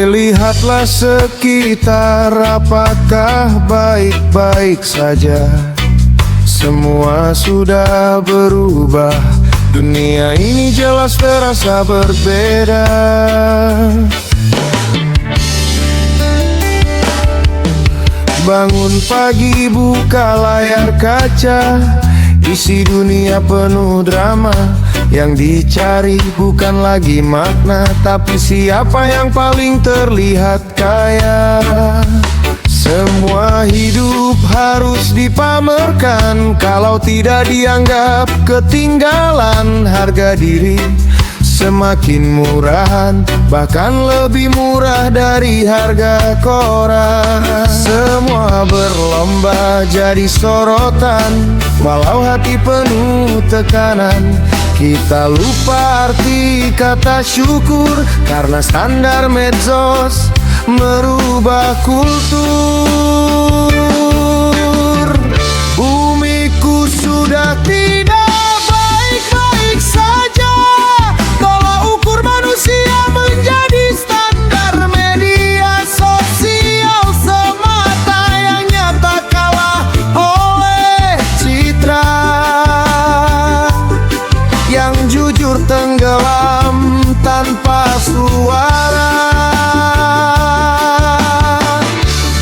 Lihatlah sekitar, apakah baik-baik saja? Semua sudah berubah, dunia ini jelas terasa berbeda. Bangun pagi, buka layar kaca, isi dunia penuh drama. Yang dicari bukan lagi makna, tapi siapa yang paling terlihat kaya. Semua hidup harus dipamerkan, kalau tidak dianggap ketinggalan. Harga diri semakin murahan, bahkan lebih murah dari harga koran. Semua berlomba jadi sorotan, walau hati penuh tekanan. Kita lupa arti kata syukur, karena standar medsos merubah kultur. Bumiku sudah tidak baik-baik saja, kalau ukur manusia menjadi standar media sosial semata, yang nyata kalah oleh citra, yang jujur tenggelam tanpa suara.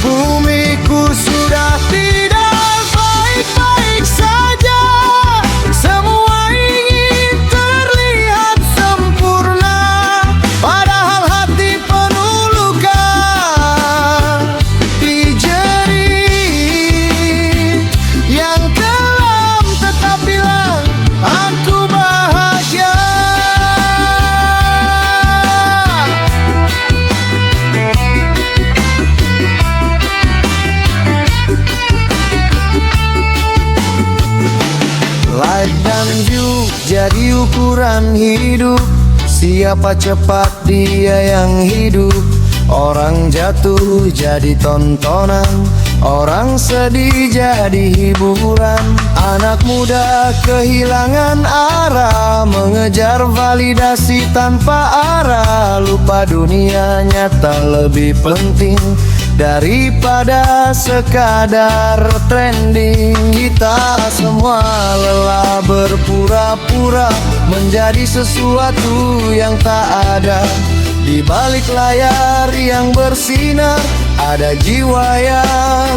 Bumiku sudah tidak baik-baik saja, semua ingin terlihat sempurna, padahal hati penuh luka dijerit. Yang kelam tetap bilang aku bahagia. Like dan view jadi ukuran hidup, siapa cepat dia yang hidup. Orang jatuh jadi tontonan, orang sedih jadi hiburan. Anak muda kehilangan arah, mengejar validasi tanpa arah. Lupa dunia nyata lebih penting daripada sekadar trending. Kita semua lelah berpura-pura menjadi sesuatu yang tak ada. Di balik layar yang bersinar, ada jiwa yang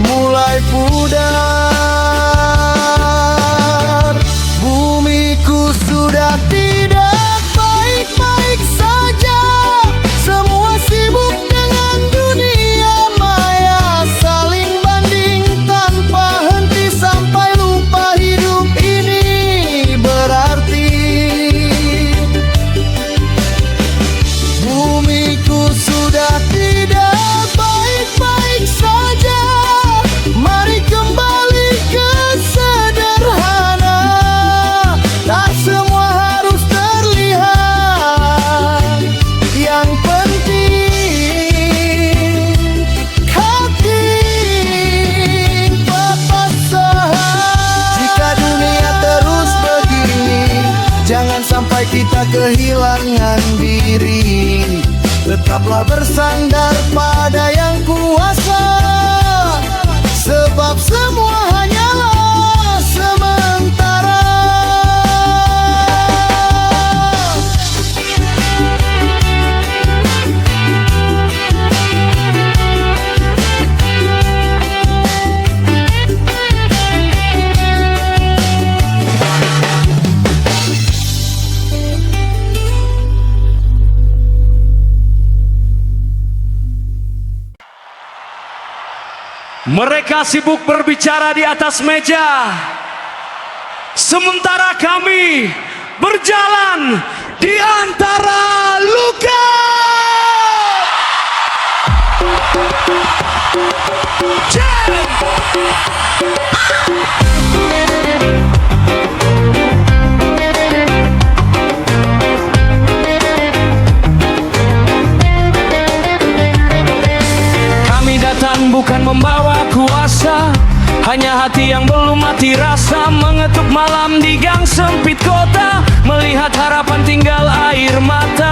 mulai pudar. Bumiku sudah tidak baik-baik saja, semua sibuk dengan dunia maya, saling banding tanpa henti sampai lupa hidup ini berarti. Bumiku sudah tidak baik-baik saja, mari kembali ke sederhana. Tak semua harus terlihat, yang penting hati berpasangan. Jika dunia terus begini, jangan sampai kita kehilangan diri. Tetaplah bersandar pada yang kuasa, sebab semua hanyalah sementara. Mereka sibuk berbicara di atas meja, sementara kami berjalan di antara luka. Kami datang bukan membawa kuasa, hanya hati yang belum mati rasa, mengetuk malam di gang sempit kota, melihat harapan tinggal air mata.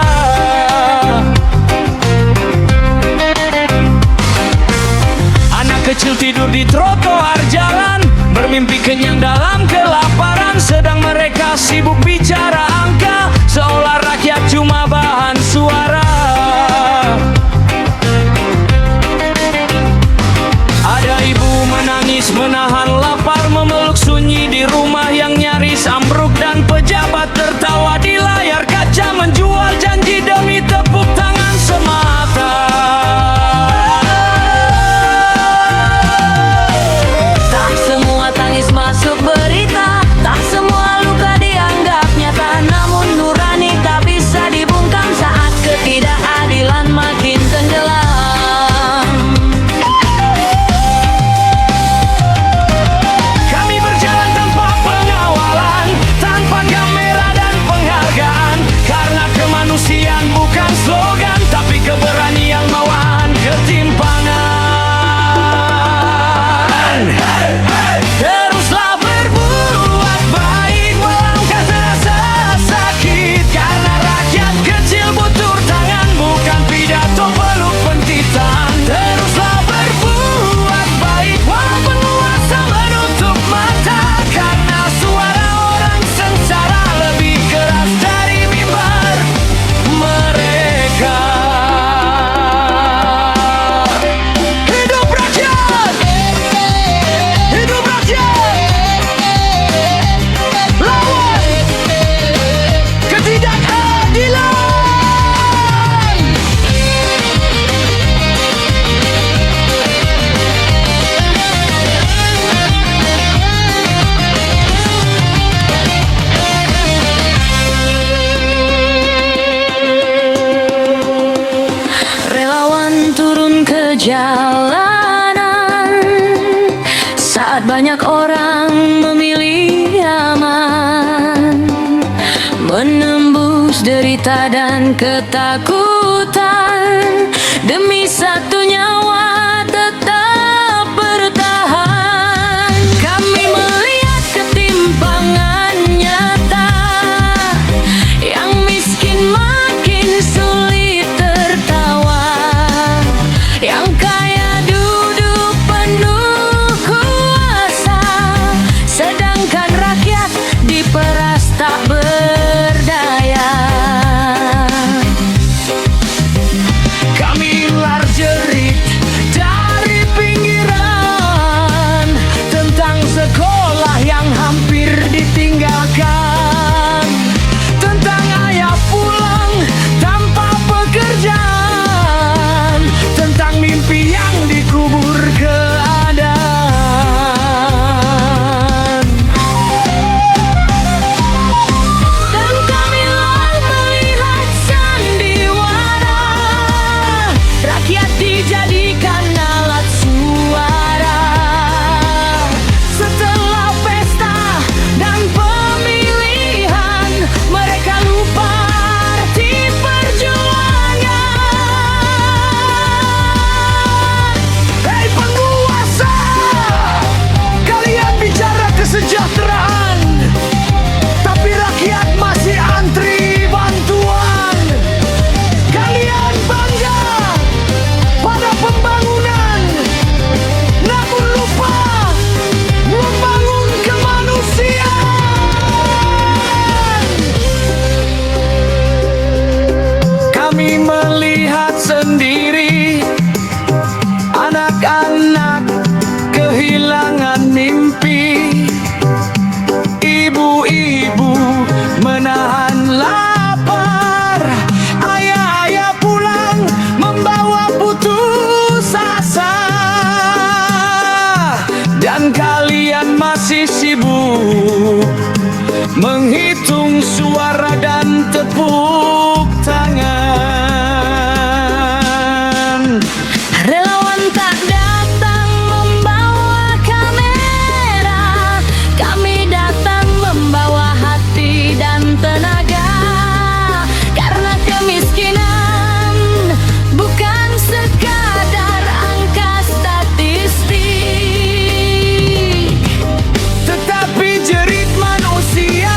perjalanan saat banyak orang memilih aman, menembus derita dan ketakutan demi satu nyawa tetap bertahan. Kami melihat ketimpangan nyata, yang miskin makin sulit tertawa, yang kaya duduk penuh kuasa, sedangkan rakyat diperas tak berdaya. Kami ular jerit dari pinggiran tentang sekolah yang hampir ditinggalkan, tentang ayah pulang tanpa pekerjaan, tentang mimpi yang dikubur keadaan. Dan kamilah melihat sandiwara, rakyat dijadikan alat suara. Setelah pesta dan pemilihan, mereka lupa arti perjuangan. Hei penguasa, kalian bicara kesejahteraan, tapi rakyat masih antri bantuan. Kalian bangga pada pembangunan, namun lupa membangun kemanusiaan. Kami melihat sendiri anak-anak kehilangan mimpi, ibu-ibu menahan lapar, ayah-ayah pulang membawa putus asa, dan kalian masih sibuk menghitung suara dan tepuk tangan. Relawan tak datang membawa kamera, kami datang membawa hati dan tenaga. Karena kemiskinan bukan sekadar angka statistik, Tetapi jerit manusia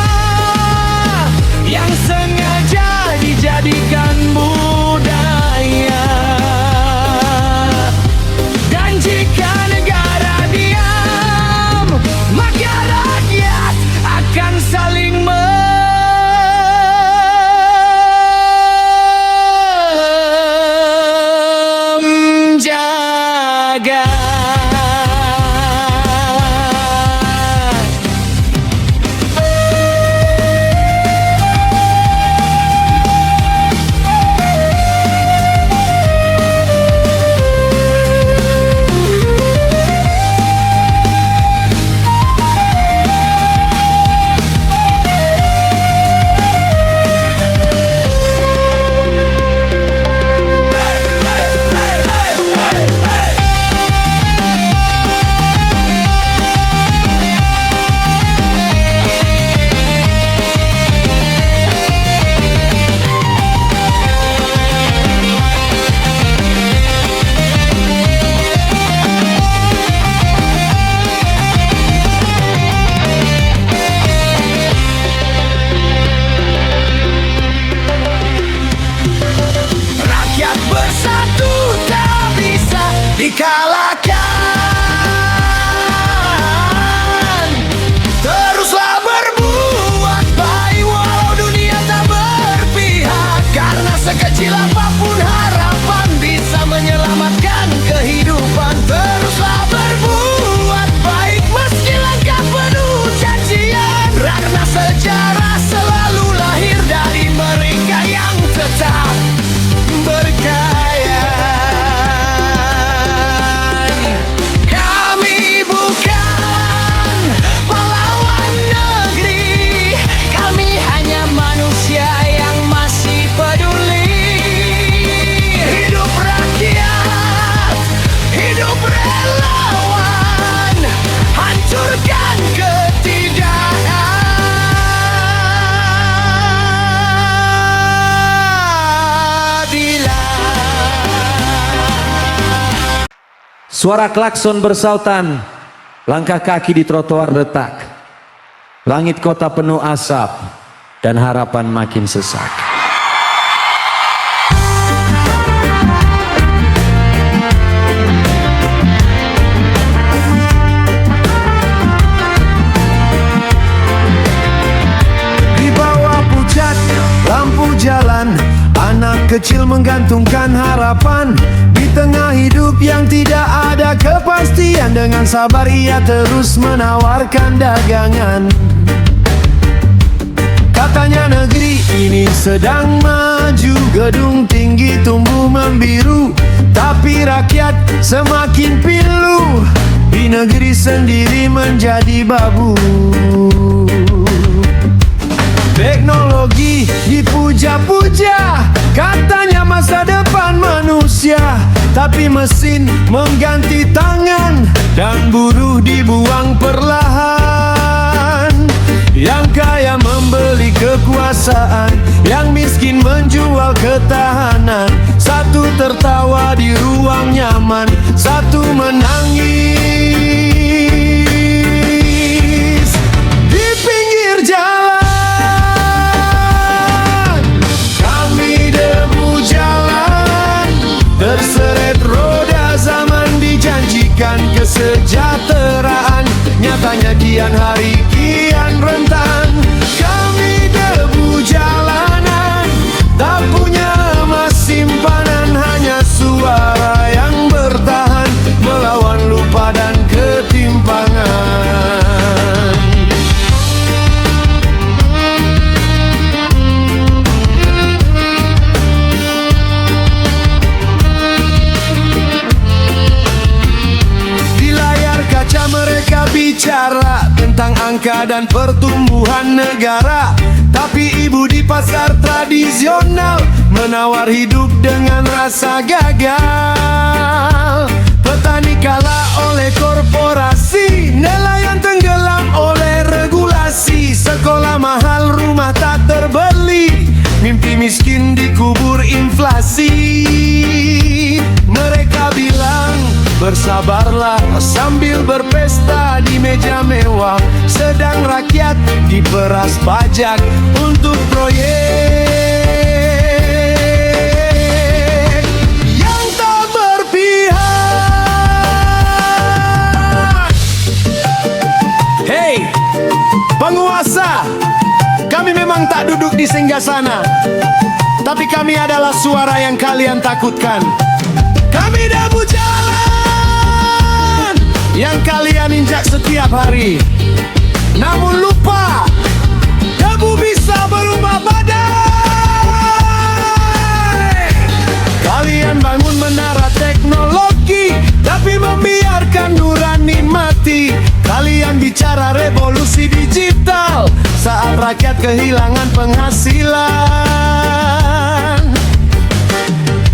yang sengaja dijadikan budaya. Dan jika negara diam, maka rakyat akan saling menjaga. Rakyat bersatu tak bisa dikalahkan. Teruslah berbuat baik walau dunia tak berpihak, karena sekecil apapun harapan bisa menyelamatkan kehidupan. Teruslah berbuat baik meski langkah penuh cacian, karena sejarah selalu lahir dari mereka yang tetap berkaya. Kami bukan pahlawan negeri, kami hanya manusia yang masih peduli. Suara klakson bersautan, langkah kaki di trotoar retak. Langit kota penuh asap dan harapan makin sesak. Di bawah pucat lampu jalan, anak kecil menggantungkan harapan. Di tengah hidup yang tidak ada kepastian, dengan sabar ia terus menawarkan dagangan. Katanya negeri ini sedang maju, gedung tinggi tumbuh membiru, tapi rakyat semakin pilu, di negeri sendiri menjadi babu. Teknologi dipuja-puja, katanya masa depan manusia, tapi mesin mengganti tangan dan buruh dibuang perlahan. Yang kaya membeli kekuasaan, yang miskin menjual ketahanan. Satu tertawa di ruang nyaman, satu menangis di pinggir jalan. Kami debu jalan, terseret roda zaman, dijanjikan kesejahteraan, nyatanya kian hari kian rentan. Kami debu jalanan, tak punya emas simpanan, hanya suara yang bertahan melawan lupa dan ketimpangan. Di layar kaca mereka bicara tentang angka dan pertumbuhan negara, tapi ibu di pasar tradisional menawar hidup dengan rasa gagal. Petani kalah oleh korporasi, nelayan tenggelam oleh regulasi. Sekolah mahal, rumah tak terbeli, mimpi miskin dikubur inflasi. Mereka bilang bersabarlah sambil berpesta di meja mewah, sedang rakyat diperas pajak untuk proyek yang tak berpihak. Hei penguasa, kami memang tak duduk di singgasana, tapi kami adalah suara yang kalian takutkan. Kami debu jalan yang kalian injak setiap hari, namun lupa debu bisa berubah badai. Kalian bangun menara teknologi, tapi membiarkan nurani mati. Kalian bicara revolusi digital saat rakyat kehilangan penghasilan.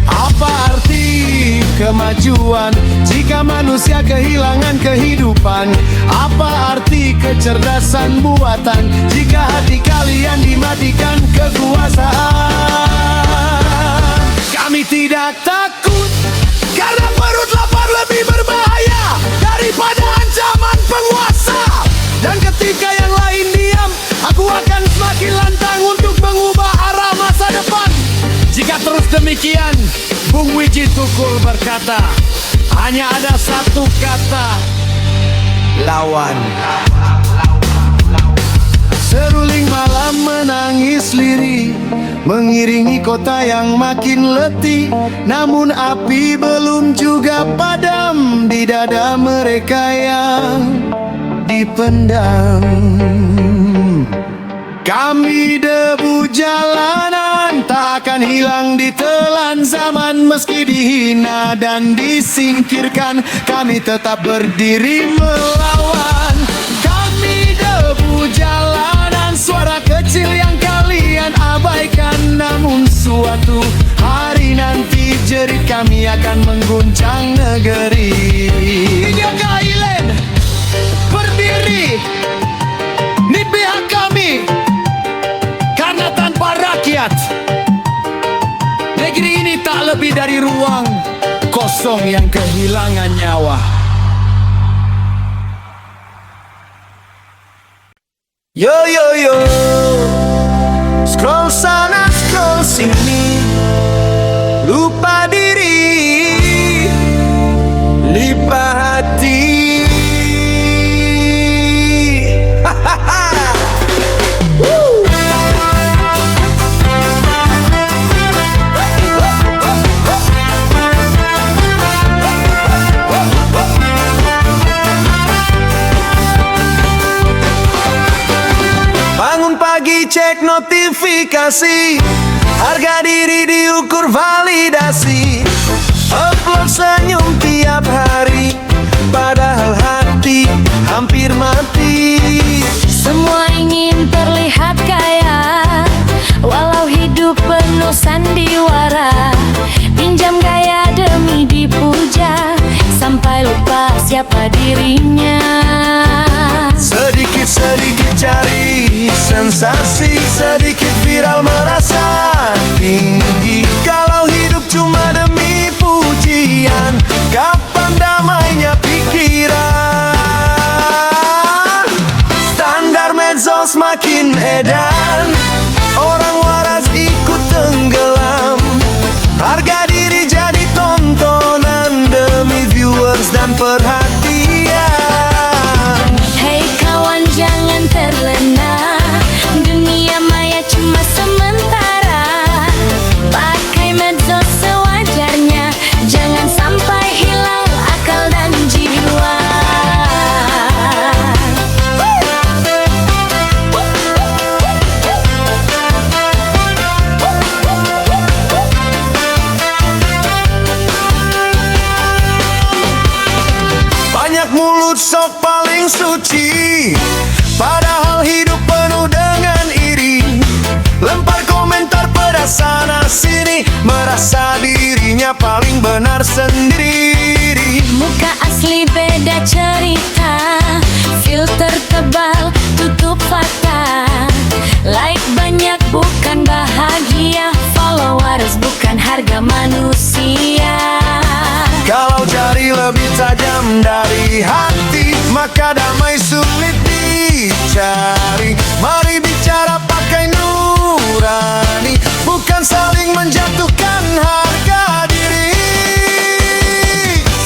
Apa arti kemajuan jika manusia kehilangan kehidupan? Apa arti kecerdasan buatan jika hati kalian dimatikan kekuasaan? Kami tidak takut, karena perut lapar lebih berbahaya daripada ancaman penguasa. Dan ketika yang lain diam, aku akan semakin lantang untuk mengubah arah masa depan. Jika terus demikian, Bung Wiji Tukul berkata, hanya ada satu kata, lawan. Seruling malam menangis lirih, mengiringi kota yang makin letih. Namun api belum juga padam di dada mereka yang dipendam. Kami debu jalanan, tak akan hilang ditelan zaman. Meski dihina dan disingkirkan, kami tetap berdiri melawan. Kami debu jalanan, suara kecil yang kalian abaikan. Namun suatu hari nanti jerit kami akan mengguncang negeri. Ini Kailen berdiri di pihak kami, karena tanpa rakyat negeri ini tak lebih dari ruang kosong yang kehilangan nyawa. Yo yo yo, scroll sana scroll sini, lupa diri, lupa hati. Bangun pagi cek notifikasi, harga diri diukur validasi, upload senyum tiap hari, padahal hati hampir mati. Semua ingin terlihat kaya, walau hidup penuh sandiwara. Pinjam gaya demi dipuja, sampai lupa siapa dirinya. Sedikit-sedikit cari sensasi, sedikit viral merasa tinggi. Kalau hidup cuma demi pujian, kapan damainya pikiran? Standar medsos makin edan, orang waras ikut tenggelam. Harga diri jadi tontonan demi viewers dan perhatian. Hei kawan, jangan terlena, dunia maya cuma sementara. Pakai medsos sewajarnya, jangan sampai hilang akal dan jiwa. Banyak mulut sok paling suci, padahal hidup penuh dengan iri. Lempar komentar pedas sana sini, merasa dirinya paling benar sendiri. Muka asli beda cerita, filter tebal tutup fakta. Like banyak bukan bahagia, followers bukan harga manusia. Kalau jari lebih tajam dari hati, maka damai sulit dicari. Mari bicara pakai nurani, bukan saling menjatuhkan harga diri.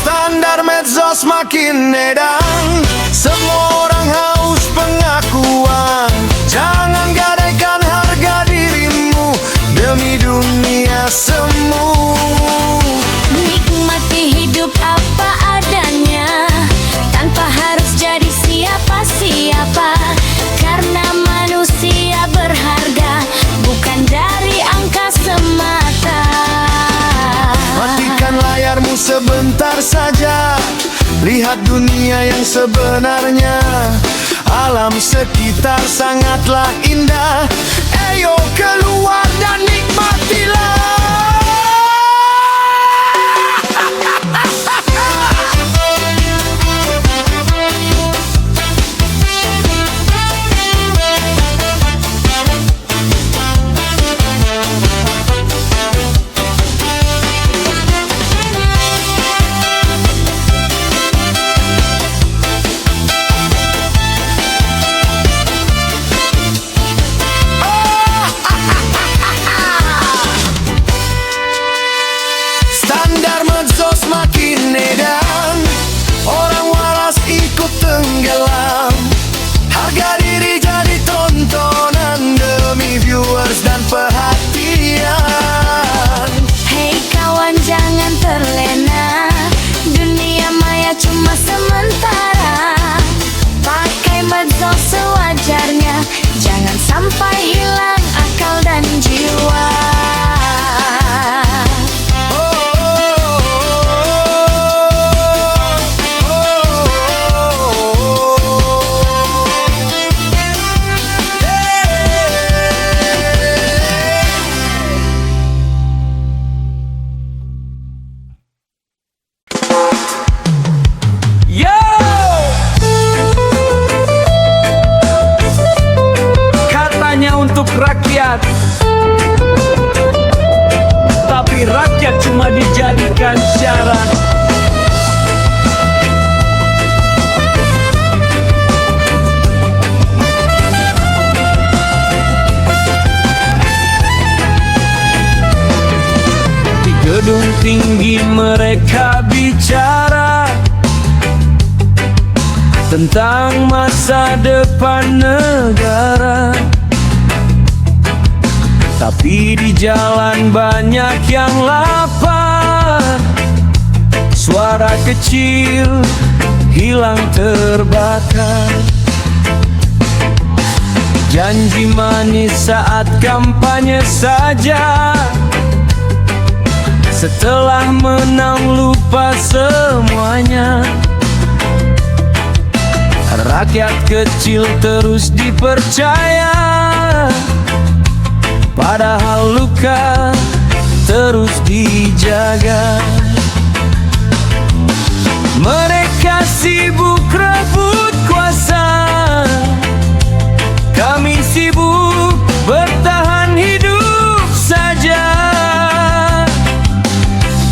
Standar medsos makin edan, semua orang haus pengakuan. Jangan gadaikan harga dirimu demi dunia semu. Nikmati hidup apa adanya, tanpa harus jadi siapa-siapa. Karena manusia berharga, bukan dari angka semata. Matikan layarmu sebentar saja, lihat dunia yang sebenarnya. Alam sekitar sangatlah indah, ayo keluar dan nikmatilah. bukan syarat. Di gedung tinggi mereka bicara tentang masa depan negara, tapi di jalan banyak yang lapar. Suara kecil hilang terbakar. Janji manis saat kampanye saja, setelah menang lupa semuanya. Rakyat kecil terus dipercaya, padahal luka terus dijaga. Mereka sibuk rebut kuasa, kami sibuk bertahan hidup saja.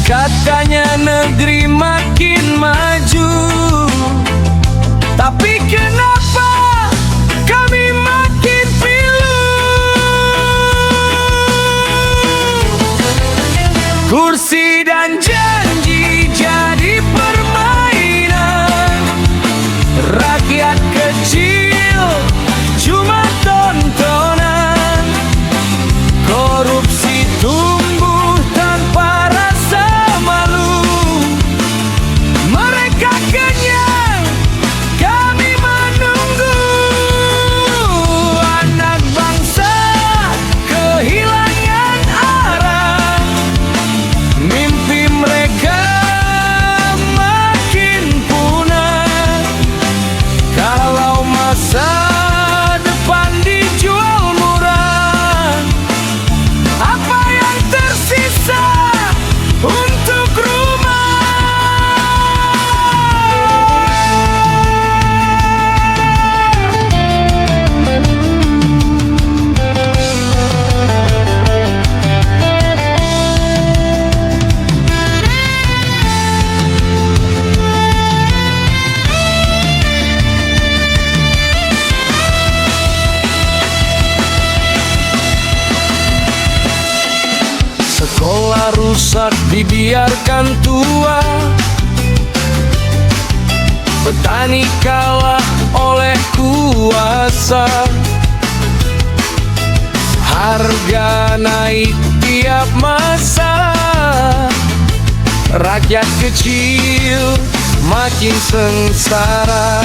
Katanya negeri makin maju, tapi kenapa kami makin pilu? Kursi dan janji jadi permainan. Rakyat kecil cuma tontonan. Korupsi tumbuh tanpa rasa malu. Mereka kenyang, kami menunggu. Anak bangsa kehilangan arah. Mimpi mereka makin punah. Kalau masa depan dijual murah, apa yang tersisa untuk rumah? Sekolah rusak dibiarkan tua, petani kalah oleh kuasa. Harga naik tiap masa, rakyat kecil makin sengsara.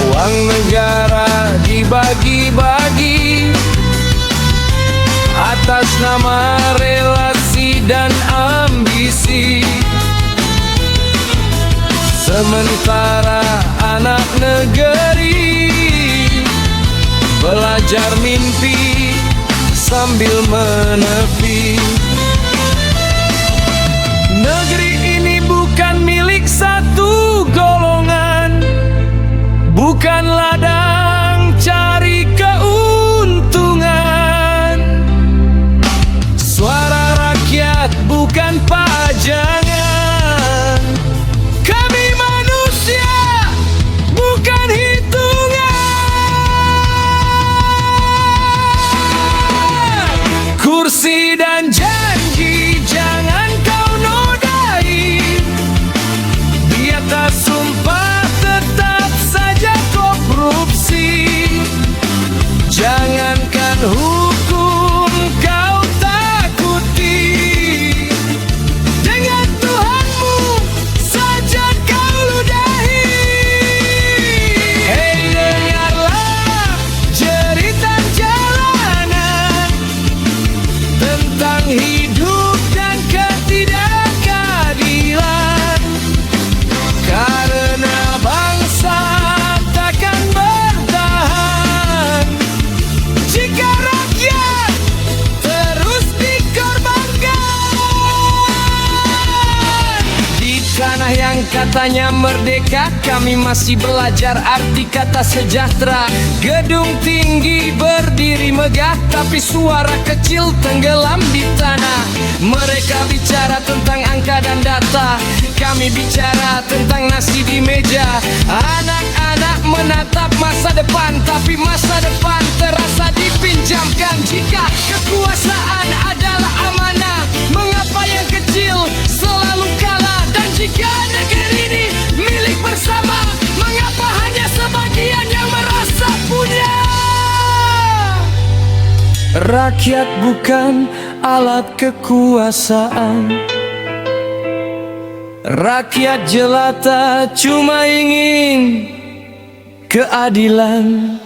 Uang negara dibagi-bagi atas nama relasi dan ambisi. Sementara anak negeri belajar mimpi sambil menepi. Negeri ini bukan milik satu golongan, bukan ladang cari keuntungan. Suara rakyat bukan pajangan. Kami manusia bukan hitungan. Kursi dan janji katanya merdeka, kami masih belajar arti kata sejahtera. Gedung tinggi berdiri megah, tapi suara kecil tenggelam di tanah. Mereka bicara tentang angka dan data, kami bicara tentang nasi di meja. Anak-anak menatap masa depan, tapi masa depan terasa dipinjamkan. Jika kekuasaan adalah amanah, mengapa yang kecil selalu kalah? Dan jika negeri ini milik bersama, mengapa hanya sebagian yang merasa punya? Rakyat bukan alat kekuasaan, rakyat jelata cuma ingin keadilan.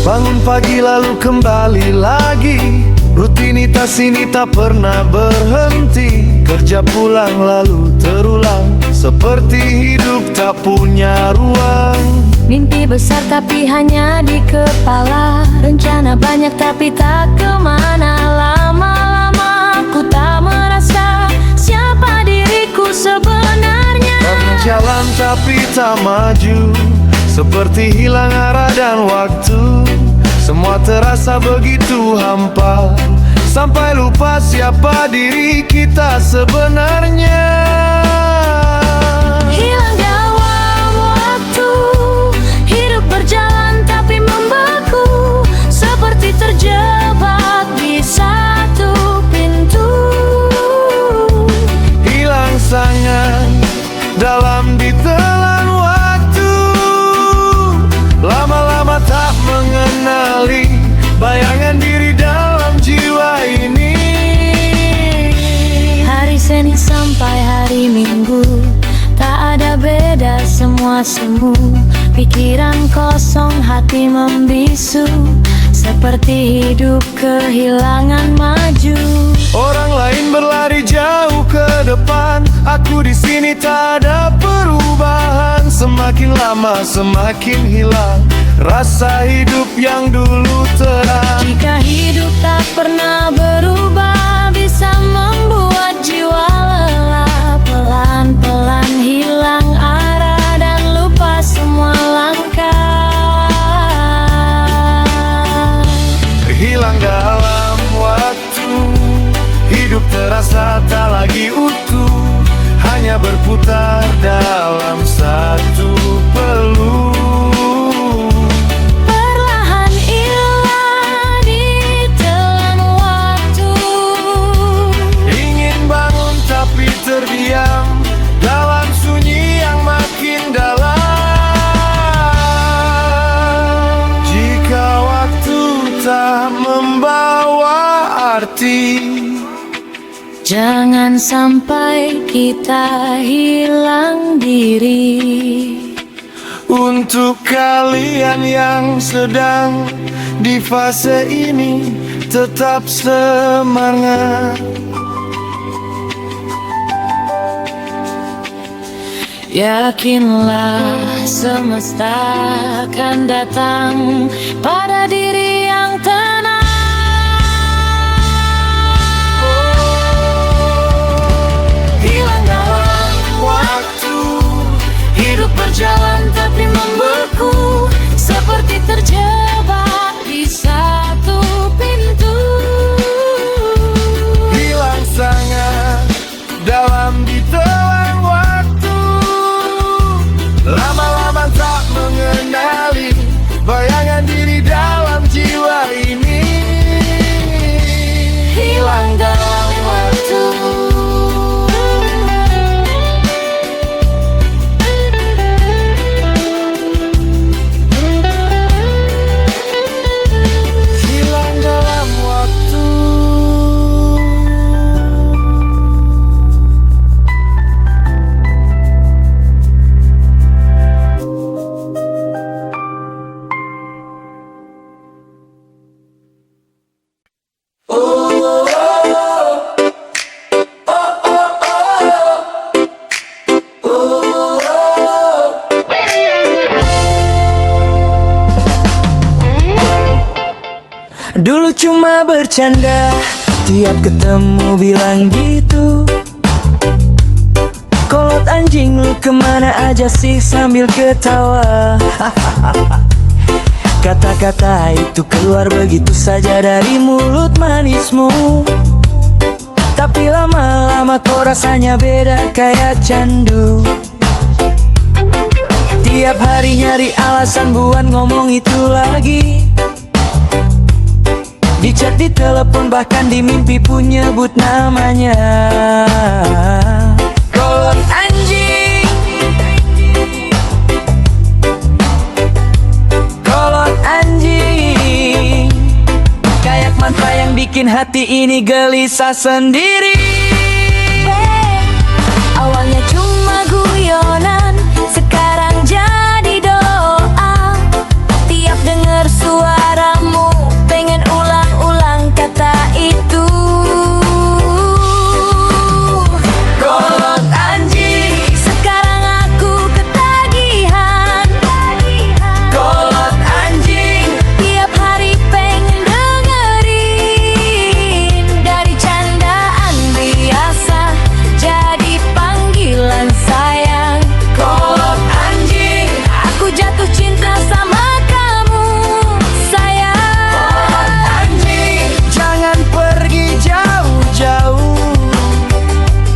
Bangun pagi lalu kembali lagi, rutinitas ini tak pernah berhenti. Kerja pulang lalu terulang, seperti hidup tak punya ruang. Mimpi besar tapi hanya di kepala, rencana banyak tapi tak kemana. Lama-lama aku tak merasa siapa diriku sebenarnya. Karena jalan tapi tak maju, seperti hilang arah dan waktu. Semua terasa begitu hampa, sampai lupa siapa diri kita sebenarnya. Hilang dalam waktu, hidup berjalan tapi membeku, seperti terjebak di satu pintu. Hilang sangat dalam ditelan waktu, lama-lama tak mengenali bayangan diri dalam jiwa ini. Hari Senin sampai hari Minggu, tak ada beda, semua semu. Pikiran kosong, hati membisu, seperti hidup kehilangan maju. Orang lain berlari jauh ke depan, aku di sini tak ada perubahan. Semakin lama semakin hilang rasa hidup yang dulu terang. Jika hidup tak pernah berubah, bisa membuat jiwa lelah. Pelan-pelan hilang arah dan lupa semua langkah. Hilang dalam waktu, hidup terasa tak lagi utuh, hanya berputar dalam satu peluk. Perlahan hilang ditelan waktu, Ingin bangun tapi terdiam dalam sunyi yang makin dalam. Jika waktu tak membawa arti, jangan sampai kita hilang diri. untuk kalian yang sedang di fase ini, tetap semangat. Yakinlah semesta akan datang pada diri yang tenang. Hilang dalam waktu, Hidup berjalan tapi membeku, seperti terjebak di satu pintu. hilang sangat dalam ditelan waktu, lama-lama tak mengenali bayangan diri dalam Dulu cuma bercanda, tiap ketemu bilang gitu. Kolot anjing lu kemana aja sih sambil ketawa. Kata-kata itu keluar begitu saja dari mulut manismu. Tapi lama-lama kok rasanya beda kayak candu. Tiap hari nyari alasan buat ngomong itu lagi. Di chat, di telepon, bahkan di mimpi pun nyebut namanya. Kolot anjing, kolot anjing, kayak mantra yang bikin hati ini gelisah sendiri. Awalnya cuma guyonan, sekarang jadi doa. Tiap denger suaramu, pengen ulang-ulang kata itu. Kolot anjing, Sekarang aku ketagihan. kolot anjing, Tiap hari pengen dengerin. Dari candaan biasa jadi panggilan sayang. kolot anjing, Aku jatuh cinta sama kamu, sayang. anjing, Jangan pergi jauh-jauh,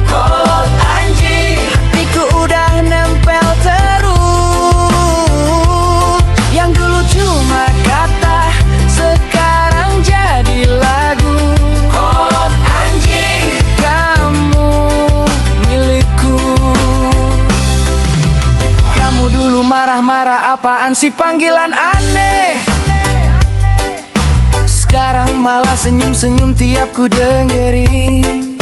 kolot anjing, hatiku udah nempel terus. Yang dulu cuma kata, sekarang jadi lagu. kolot anjing, Kamu milikku. Kamu dulu marah-marah, apaan sih panggilan aneh. Sekarang malah senyum-senyum tiap ku dengerin.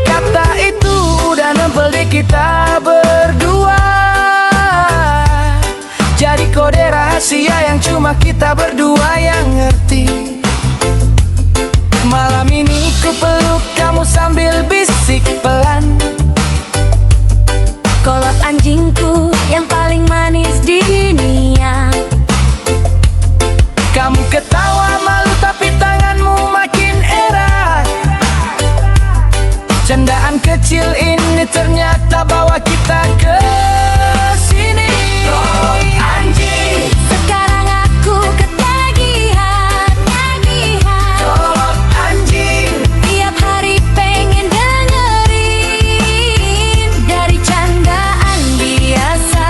Kata itu udah nempel di kita berdua. Jadi kode rahasia yang cuma kita berdua yang ngerti. Malam ini ku peluk kamu sambil bisik pelan. Kolot anjingku yang paling manis di dunia. Kamu ketawa malu tapi tanganmu makin erat. Candaan kecil ini ternyata bawa kita ke sini. kolot anjing, Sekarang aku ketagihan. kolot anjing, Tiap hari pengen dengerin. Dari candaan biasa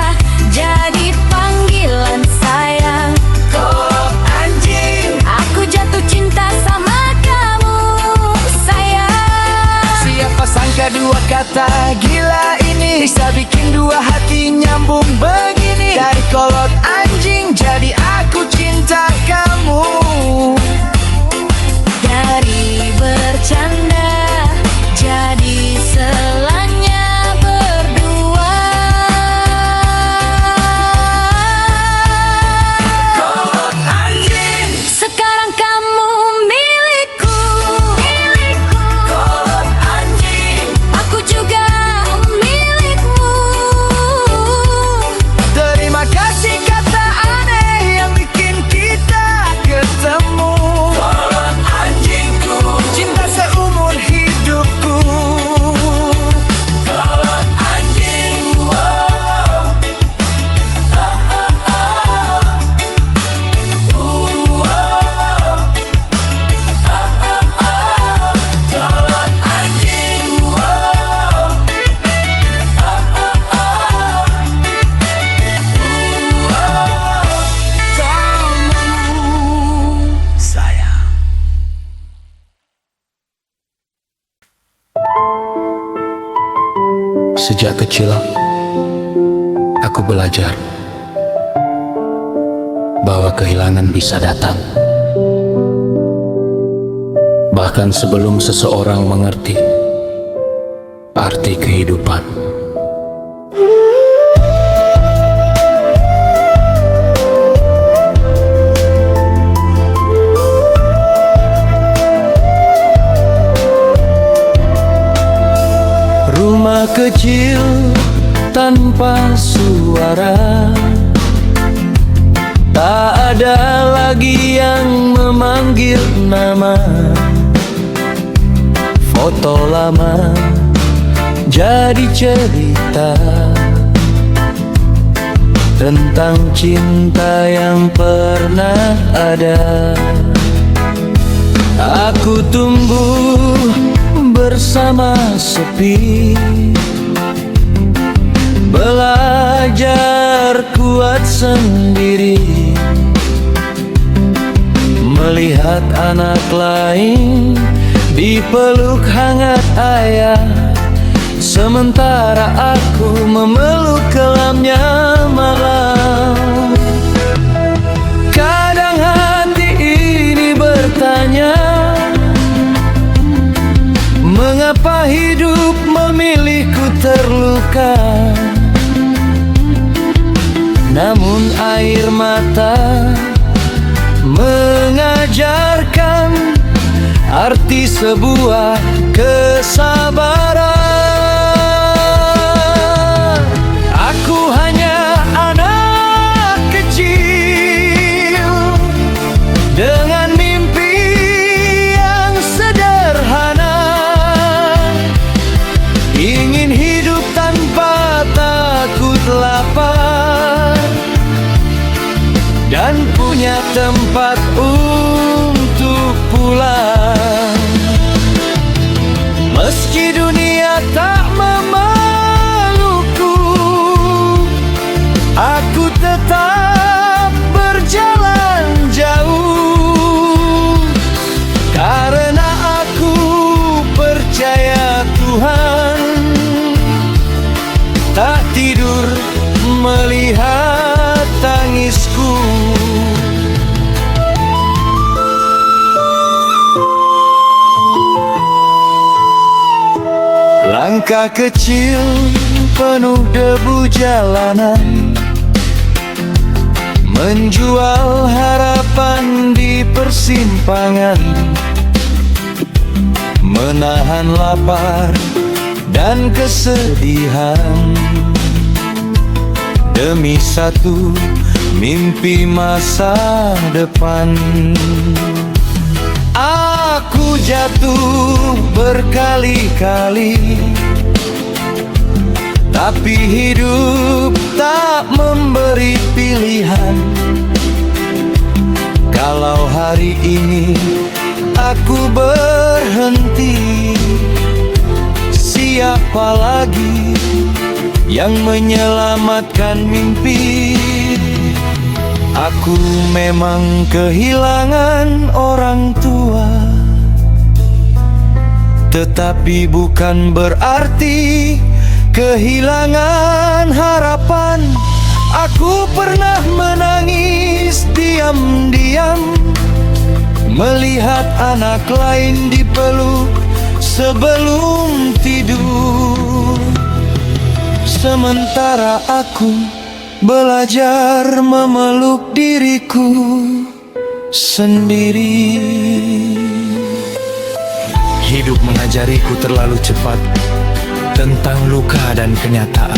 jadi panggilan sayang. kolot anjing, Aku jatuh cinta sama kamu, sayang. Siapa sangka dua kata gila ini bisa bikin dua hati nyambung begini. Dari kolot anjing jadi aku cinta kamu. Dari bercanda jadi selanya berdua. kolot anjing, Sekarang kamu milikku. kolot anjing, Aku juga milikmu. Terima kasih kata aneh yang bikin kita ketemu. kolot anjingku, Cinta seumur hidupku. kolot anjing, wow. Kolot anjing, wow. Sayang. Sejak kecil, aku belajar bahwa kehilangan bisa datang. Bahkan sebelum seseorang mengerti arti kehidupan. Rumah kecil tanpa suara, tak ada lagi yang memandang. panggil nama. Foto lama jadi cerita tentang cinta yang pernah ada. Aku tumbuh bersama sepi, belajar kuat sendiri, melihat anak lain dipeluk hangat ayah, sementara aku memeluk kelamnya malam. Kadang hati ini bertanya, mengapa hidup memilihku terluka? Namun air mata mengajarkan arti sebuah kesabaran. Aku hanya anak kecil dengan mimpi yang sederhana, ingin hidup tanpa takut lapar dan punya tempat untuk pulang. Meski dunia tak memelukku, aku tetap berjalan jauh, karena aku percaya Tuhan tak tidur melihat tangisku. Langkah kecil penuh debu jalanan, menjual harapan di persimpangan, menahan lapar dan kesedihan demi satu mimpi masa depan. Aku jatuh berkali-kali, tapi hidup tak memberi pilihan. Kalau hari ini aku berhenti, siapa lagi yang menyelamatkan mimpi? Aku memang kehilangan orang tua, tetapi bukan berarti kehilangan harapan. Aku pernah menangis diam-diam, melihat anak lain dipeluk sebelum tidur, sementara aku belajar memeluk diriku sendiri. Hidup mengajariku terlalu cepat tentang luka dan kenyataan.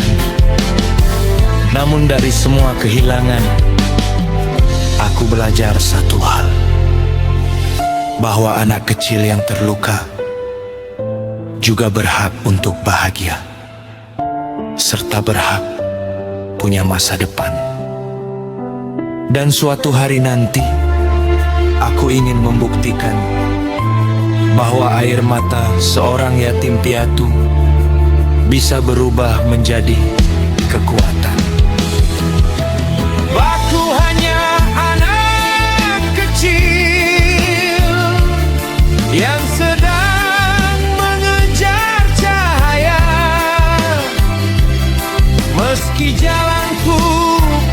Namun dari semua kehilangan, aku belajar satu hal, bahwa anak kecil yang terluka juga berhak untuk bahagia, serta berhak punya masa depan. Dan suatu hari nanti, aku ingin membuktikan bahwa air mata seorang yatim piatu bisa berubah menjadi kekuatan. Aku hanya anak kecil yang sedang mengejar cahaya, meski jalanku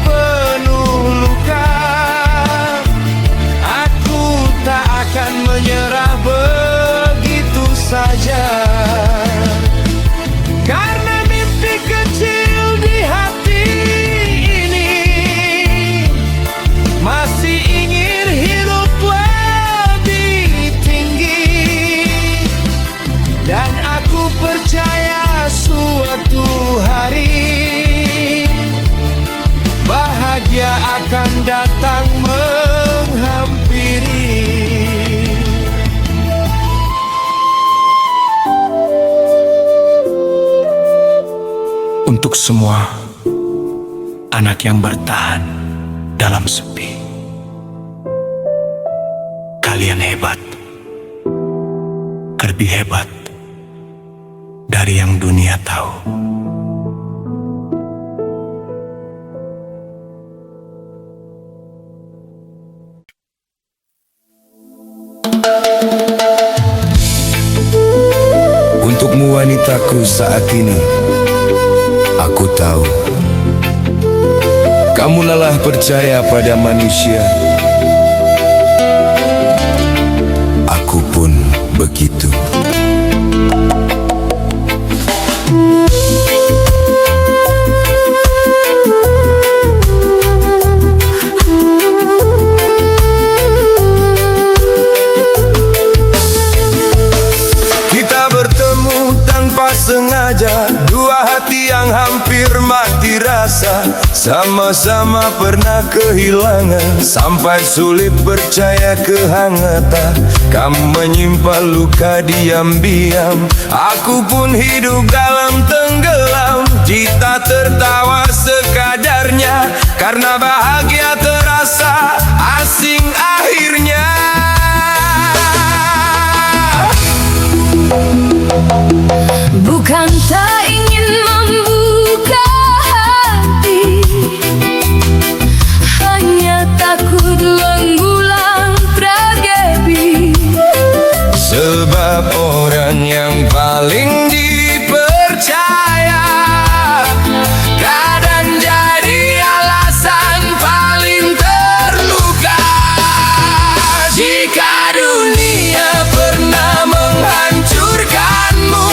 penuh luka, aku tak akan menyerah begitu saja. Karena mimpi kecil di hati ini masih ingin hidup lebih tinggi, dan aku percaya suatu hari bahagia akan datang menghampiri. Untuk semua anak yang bertahan dalam sepi, kalian hebat, lebih hebat dari yang dunia tahu. Untukmu wanitaku saat ini, aku tahu kamu lelah percaya pada manusia. Aku pun begitu. Kita bertemu tanpa sengaja, dua hati yang hampir mati rasa, sama-sama pernah kehilangan, sampai sulit percaya kehangatan. Kamu menyimpan luka diam-diam, aku pun hidup dalam tenggelam. Kita tertawa sekadarnya, karena bahagia terasa asing akhirnya. Bukan tak ingin membuka hati, hanya takut mengulang tragedi. Sebab orang yang paling dipercaya kadang jadi alasan paling terluka. Jika dunia pernah menghancurkanmu,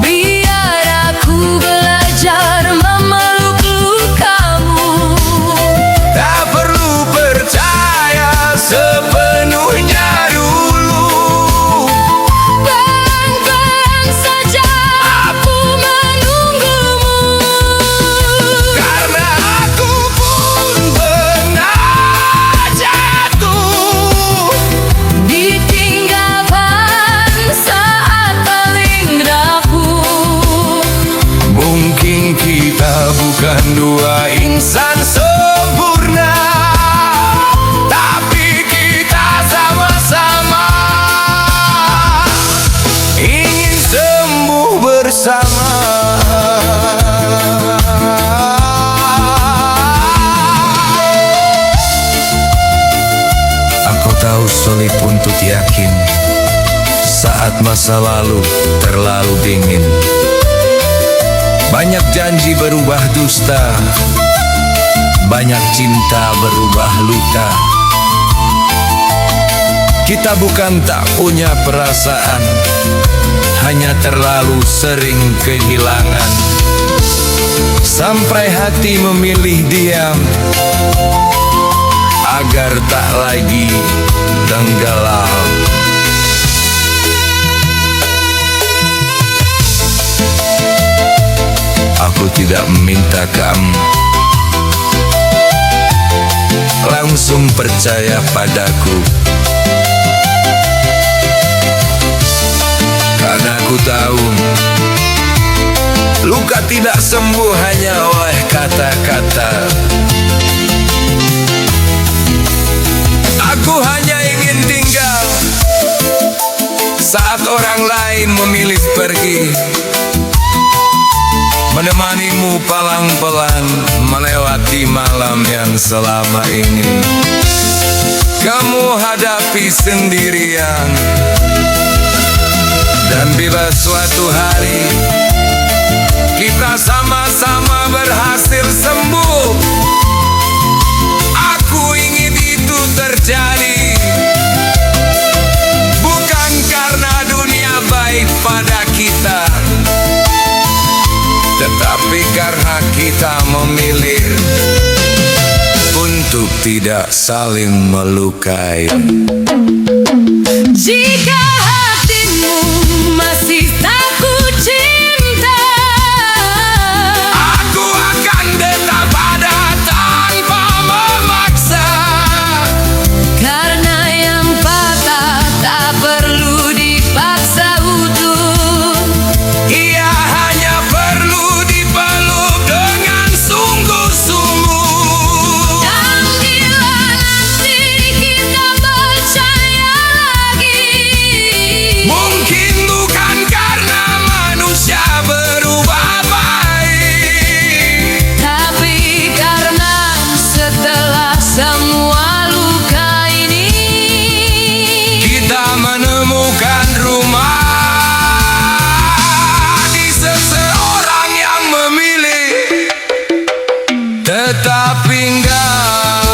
Biar aku belajar memeluk lukamu. tak perlu percaya sepenuhnya dulu. Pelan-pelan saja aku menunggumu, Karena aku pun pernah jatuh, ditinggalkan saat paling rapuh. mungkin kita bukan dua insan sempurna, tapi kita sama-sama ingin sembuh bersama. Aku tahu sulit untuk yakin saat masa lalu terlalu dingin. Banyak janji berubah dusta, banyak cinta berubah luka. Kita bukan tak punya perasaan, hanya terlalu sering kehilangan, sampai hati memilih diam agar tak lagi tenggelam. Aku tidak meminta kamu langsung percaya padaku, karena aku tahu luka tidak sembuh hanya oleh kata-kata. Aku hanya ingin tinggal saat orang lain memilih pergi, menemanimu pelan-pelan melewati malam yang selama ini kamu hadapi sendirian. Dan bila suatu hari kita sama-sama berhasil sembuh, aku ingin itu terjadi, bukan karena dunia baik pada kita, tetapi karena kita memilih untuk tidak saling melukai. Jika hatimu masih tak ku cinta, Aku akan tetap ada tanpa memaksa, karena yang patah tak perlu dipaksa utuh. ia hanya perlu di tapi enggak.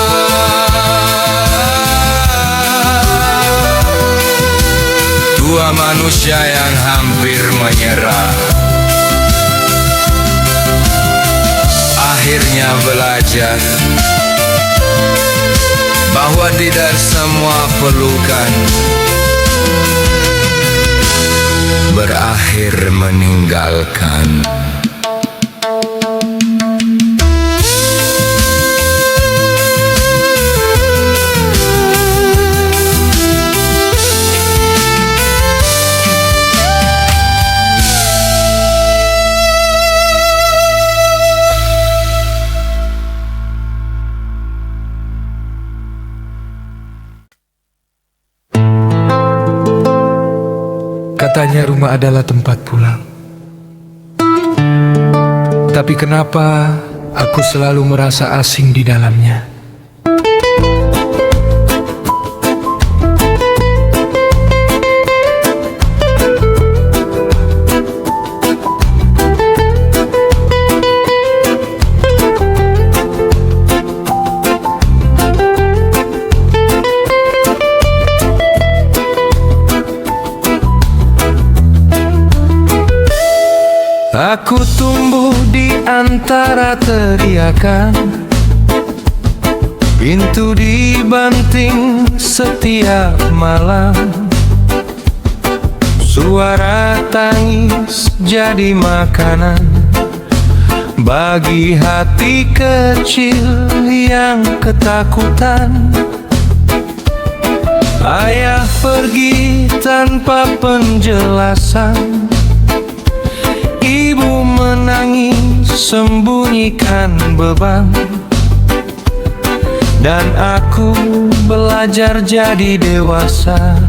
Dua manusia yang hampir menyerah akhirnya belajar bahwa tidak semua pelukan berakhir meninggalkan. Katanya rumah adalah tempat pulang. Tapi kenapa aku selalu merasa asing di dalamnya? Aku tumbuh di antara teriakan, pintu dibanting setiap malam, suara tangis jadi makanan bagi hati kecil yang ketakutan. Ayah pergi tanpa penjelasan, ibu menangis sembunyikan beban, dan aku belajar jadi dewasa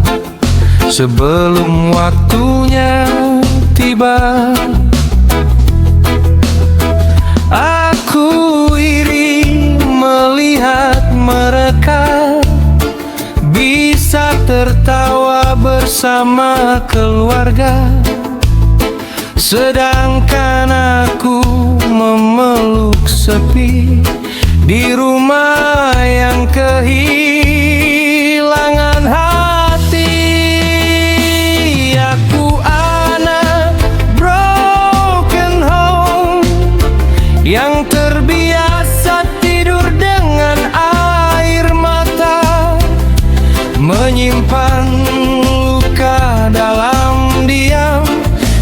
sebelum waktunya tiba. Aku iri melihat mereka bisa tertawa bersama keluarga, sedangkan aku memeluk sepi di rumah yang kehilangan hati. Aku anak broken home yang terbiasa tidur dengan air mata, menyimpan luka dalam diam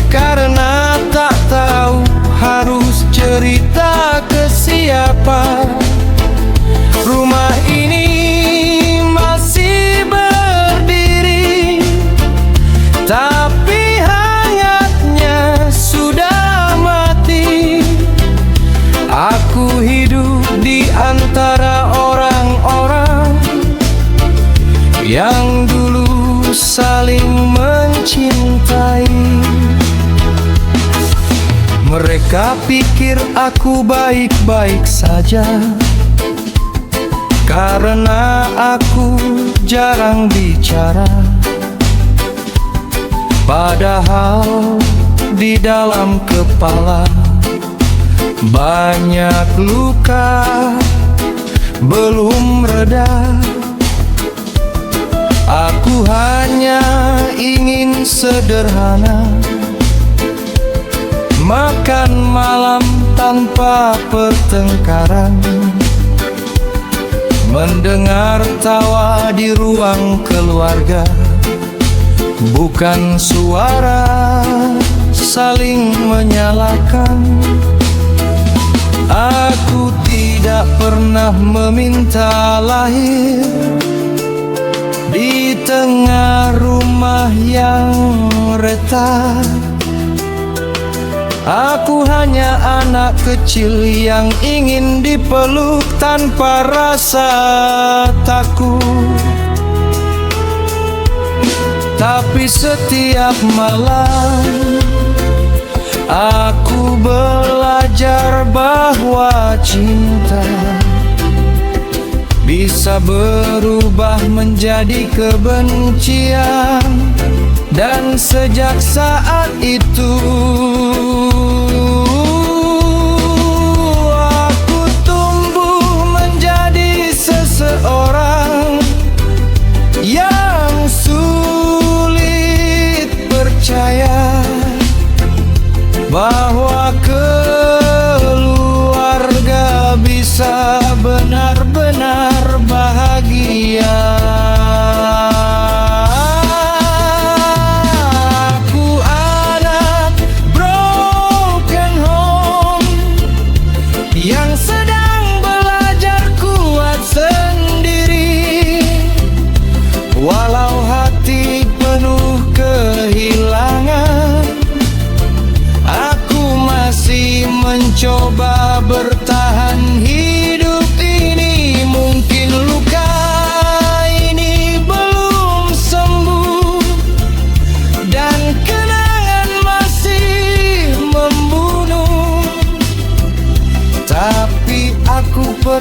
karena tak tahu harus cerita ke siapa. Rumah ini masih berdiri, tapi hangatnya sudah mati. Aku hidup di antara orang-orang yang dulu saling mencintai. Mereka pikir aku baik-baik saja karena aku jarang bicara, padahal di dalam kepala banyak luka belum reda. Aku hanya ingin sederhana, makan malam tanpa pertengkaran, mendengar tawa di ruang keluarga, bukan suara saling menyalahkan. Aku tidak pernah meminta lahir di tengah rumah yang retak. Aku hanya anak kecil yang ingin dipeluk tanpa rasa takut. Tapi setiap malam aku belajar bahwa cinta bisa berubah menjadi kebencian. Dan sejak saat itu aku tumbuh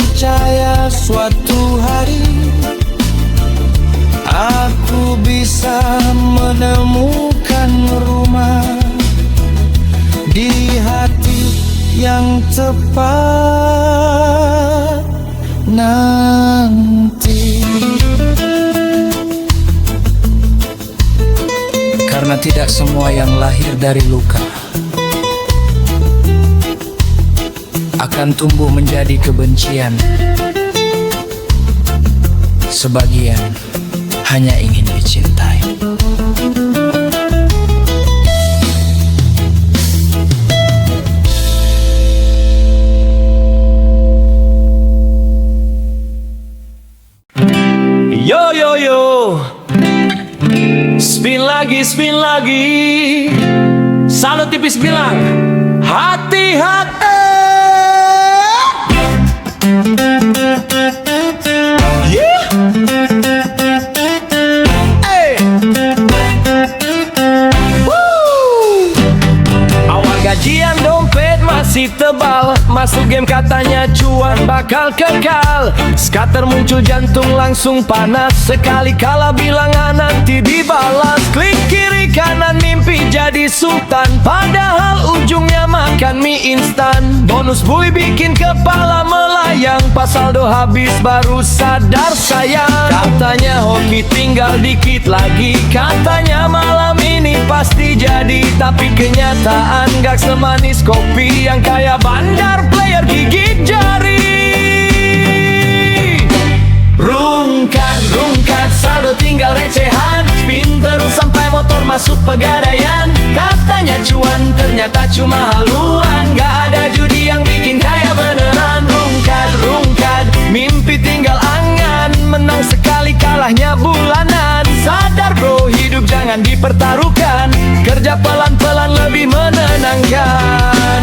percaya suatu hari aku bisa menemukan rumah di hati yang tepat nanti. Karena tidak semua yang lahir dari luka akan tumbuh menjadi kebencian. Sebagian hanya ingin dicintai. Yo yo yo, spin lagi, Salut tipis bilang hati-hati. Yeah. Hey. Woo. Awal gajian dompet masih tebal, masuk game katanya cuan bakal kekal. Skater muncul jantung langsung panas, sekali kalah bilang nanti dibalas. Klik kiri kanan mimpi jadi sultan, padahal ujungnya makan mie instan. Bonus boy bikin kepala melayang, pas saldo habis baru sadar sayang. Katanya hoki tinggal dikit lagi, katanya malam ini pasti jadi. Tapi kenyataan gak semanis kopi yang kayak bandar player gigit jari. Rungkat, saldo tinggal recehan. Spin terus sampai motor masuk pegadaian. Katanya cuan, ternyata cuma haluan. Gak ada judi yang bikin kaya beneran. Rungkat, mimpi tinggal angan. Menang sekali kalahnya bulanan. Sadar bro, hidup jangan dipertaruhkan. Kerja pelan-pelan lebih menenangkan.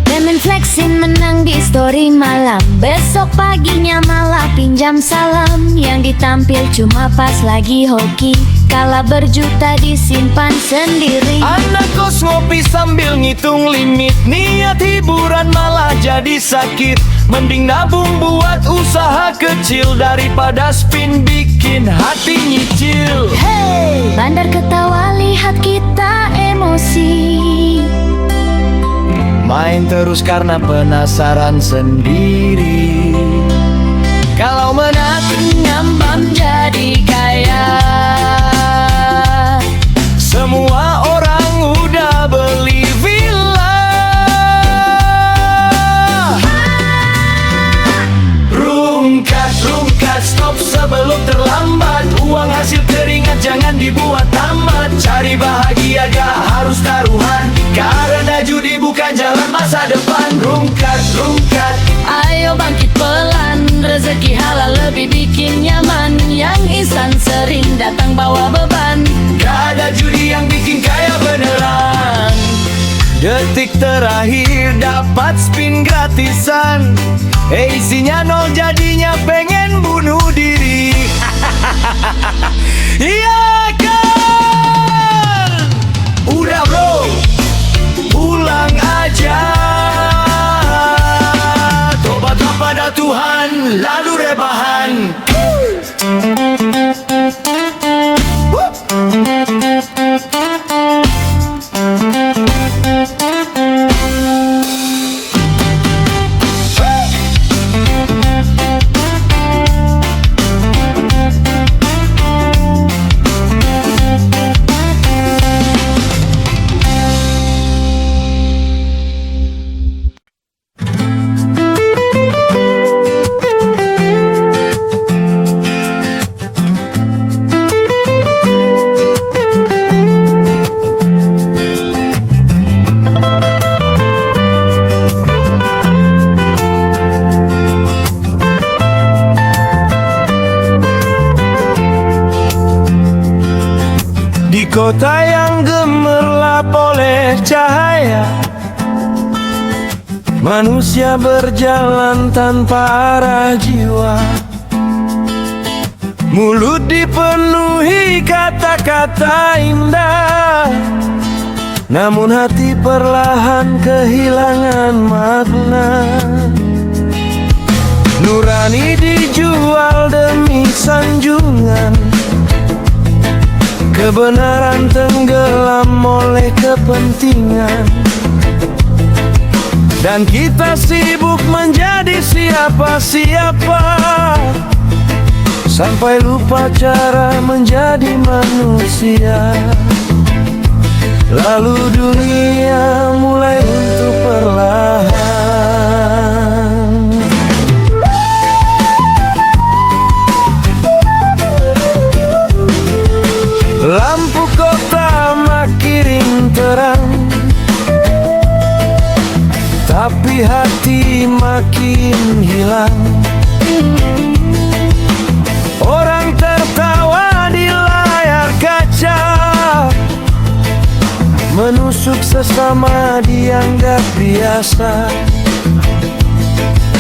Demen flexin menang di story malam, besok paginya malah pinjam salam. Yang ditampil cuma pas lagi hoki, kala berjuta disimpan sendiri. Anak kos ngopi sambil ngitung limit, niat hiburan malah jadi sakit. Mending nabung buat usaha kecil, daripada spin bikin hati nyicil. Hey, bandar ketawa lihat kita emosi. Main terus karena penasaran sendiri. Kalau menang Ngambang jadi kaya. semua orang udah beli villa. Rungkat, stop sebelum terlambat. Uang hasil keringat jangan dibuat tamat. Cari bahagia gak harus taruhan, karena judi bukan jalan masa depan. Rungkat, Ayo bangkit pelan, rezeki halal lebih bikin nyaman. Yang instan sering datang bawa beban. gak ada judi yang bikin kaya beneran. Detik terakhir dapat spin gratisan, isinya nol jadinya pengen bunuh diri. Iya kan? Udah bro, pulang aja. Tobatlah pada Tuhan, lalu rebahan. Di kota yang gemerlap oleh cahaya, manusia berjalan tanpa arah jiwa. Mulut dipenuhi kata-kata indah, namun hati perlahan kehilangan makna. Kebenaran tenggelam oleh kepentingan, dan kita sibuk menjadi siapa-siapa, sampai lupa cara menjadi manusia. Lalu dunia mulai runtuh perlahan. Lampu kota makin terang, tapi hati makin hilang. Orang tertawa di layar kaca, menusuk sesama dianggap biasa.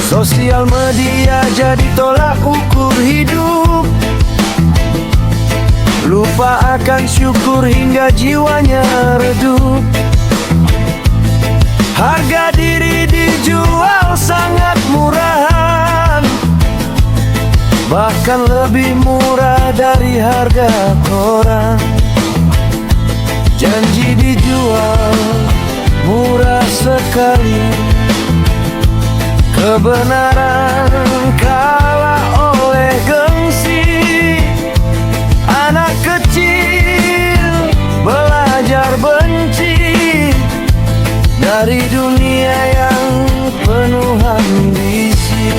Sosial media jadi tolak ukur hidup, lupa akan syukur hingga jiwanya redup. Harga diri dijual sangat murahan, bahkan lebih murah dari harga koran. Janji dijual murah sekali, kebenaran kalah oleh gengsi. Anak kecil belajar benci dari dunia yang penuh ambisi.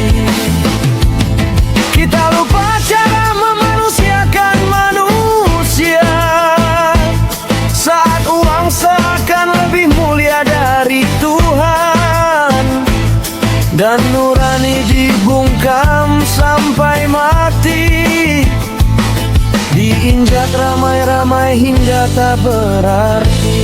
Kita lupa cara memanusiakan manusia, saat uang seakan lebih mulia dari Tuhan, dan nurani dibungkam sampai mati, diinjak ramai-ramai hingga tak berarti.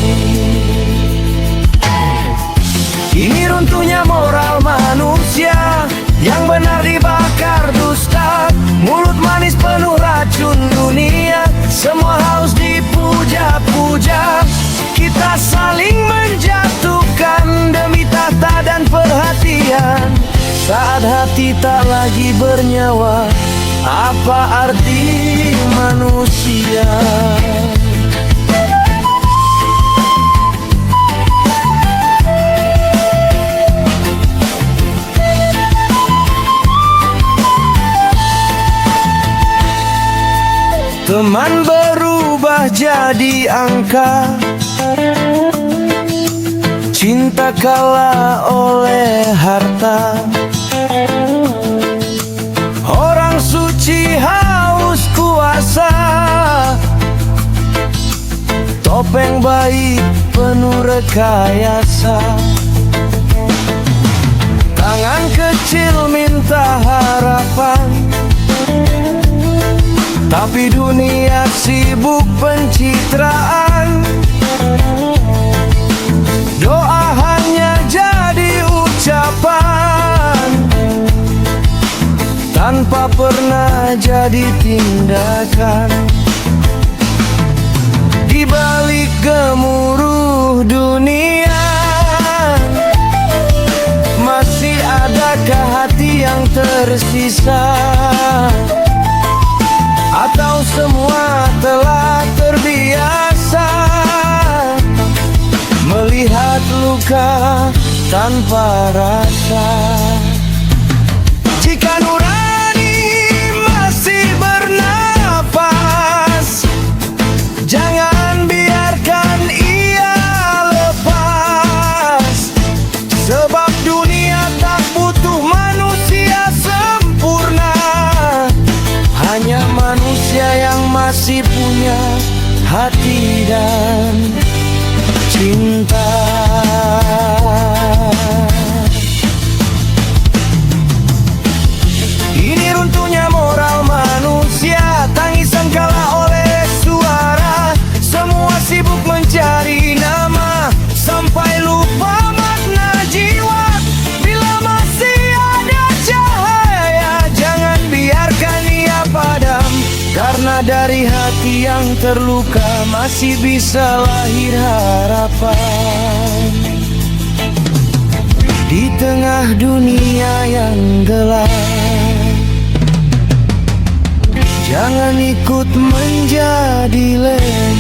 Ini runtuhnya moral manusia, yang benar dibakar dusta. Mulut manis penuh racun dunia, semua haus dipuja-puja. Kita saling menjatuhkan demi tahta dan perhatian. Saat hati tak lagi bernyawa, apa arti manusia? Teman berubah jadi angka, cinta kalah oleh harta. Orang suci haus kuasa, topeng baik penuh rekayasa. Tangan kecil minta harapan, tapi dunia sibuk pencitraan. Doa hanya jadi ucapan, tanpa pernah jadi tindakan. Di balik gemuruh dunia, masih adakah hati yang tersisa? Atau semua telah terbiasa melihat luka tanpa rasa? Jika nurani masih bernapas, jangan biarkan ia lepas. Sebab dunia tak butuh manusia sempurna, hanya manusia yang masih punya hati dan cinta. Ini runtuhnya moral manusia, tangisan kalah oleh suara. Semua sibuk mencari nama, sampai lupa makna jiwa. Bila masih ada cahaya, jangan biarkan ia padam. Karena dari hati yang terluka masih bisa lahir harapan. Di tengah dunia yang gelap, jangan ikut menjadi lenyap.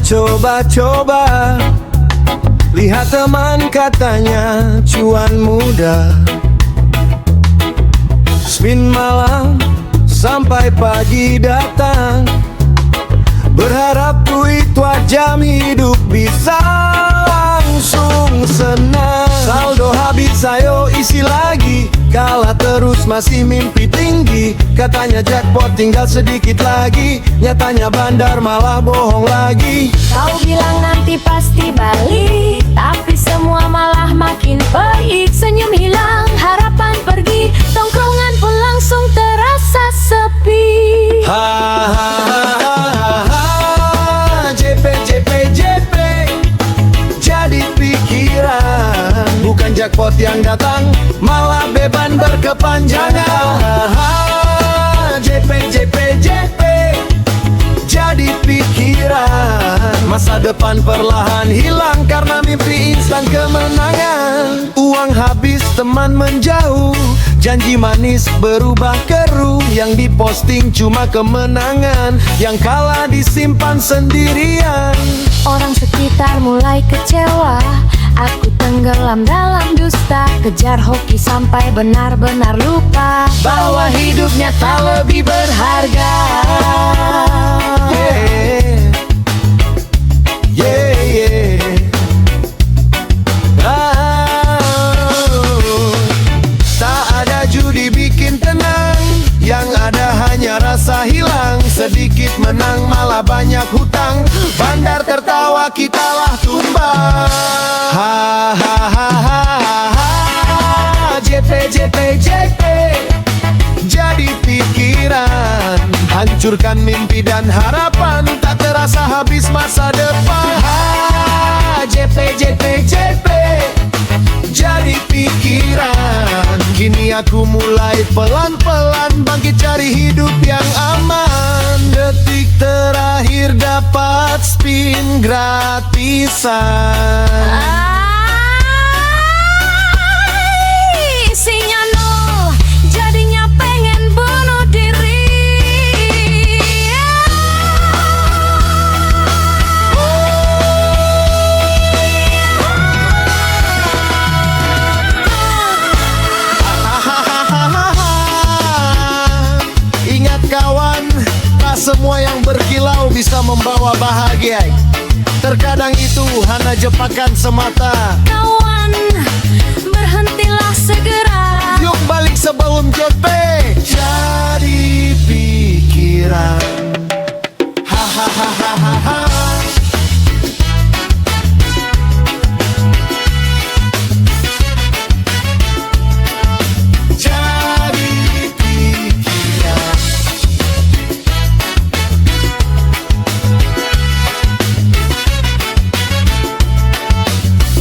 coba-coba. Lihat teman katanya cuan muda. Spin malam sampai pagi datang, berharap duit wajam hidup bisa langsung senang. Saldo habis ayo isi lagi, kalah terus masih mimpi tinggi. Katanya jackpot tinggal sedikit lagi, nyatanya bandar malah bohong lagi. Kau bilang nanti pasti balik, tapi semua malah makin baik. Senyum hilang, harapan pergi, tongkrongan pun langsung terasa sepi. Ha ha ha ha ha, JP JP JP, jadi pikiran. Bukan jackpot yang datang, malah beban berkepanjangan. Ha ha, JP JP JP, jadi pikiran. Masa depan perlahan hilang karena mimpi instan kemenangan. Uang habis, teman menjauh, janji manis berubah keruh. Yang diposting cuma kemenangan, yang kalah disimpan sendirian. Orang sekitar mulai kecewa, aku tenggelam dalam dusta. Kejar hoki sampai benar-benar lupa bahwa hidupnya tak lebih berharga. Yeah, yeah. Tak ada judi bikin tenang, yang ada hanya rasa hilang. Sedikit menang malah banyak hutang, bandar tertawa kitalah tumbang. Ha ha ha ha ha, JP JP JP, jadi pikiran. Hancurkan mimpi dan harapan, tak terasa habis masa depan. Ha, JP JP JP, jadi pikiran. Kini aku mulai pelan-pelan bangkit cari hidup yang aman. Detik terakhir dapat spin gratisan. Isinya nol, jadinya pengen bunuh diri. Ingat kawan, tak semua yang berkilau bisa membawa bahagia. Terkadang itu hanya jebakan semata. Kawan, berhentilah segera. Yuk balik sebelum JP jadi pikiran. Ha ha ha ha ha ha. Jadi pikiran.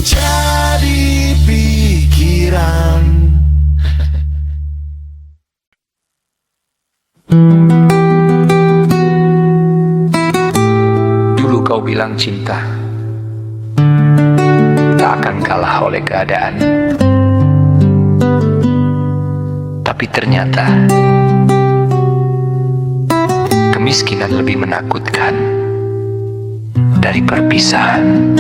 Jadi pikiran. Dulu kau bilang cinta tak akan kalah oleh keadaan, tapi ternyata kemiskinan lebih menakutkan dari perpisahan.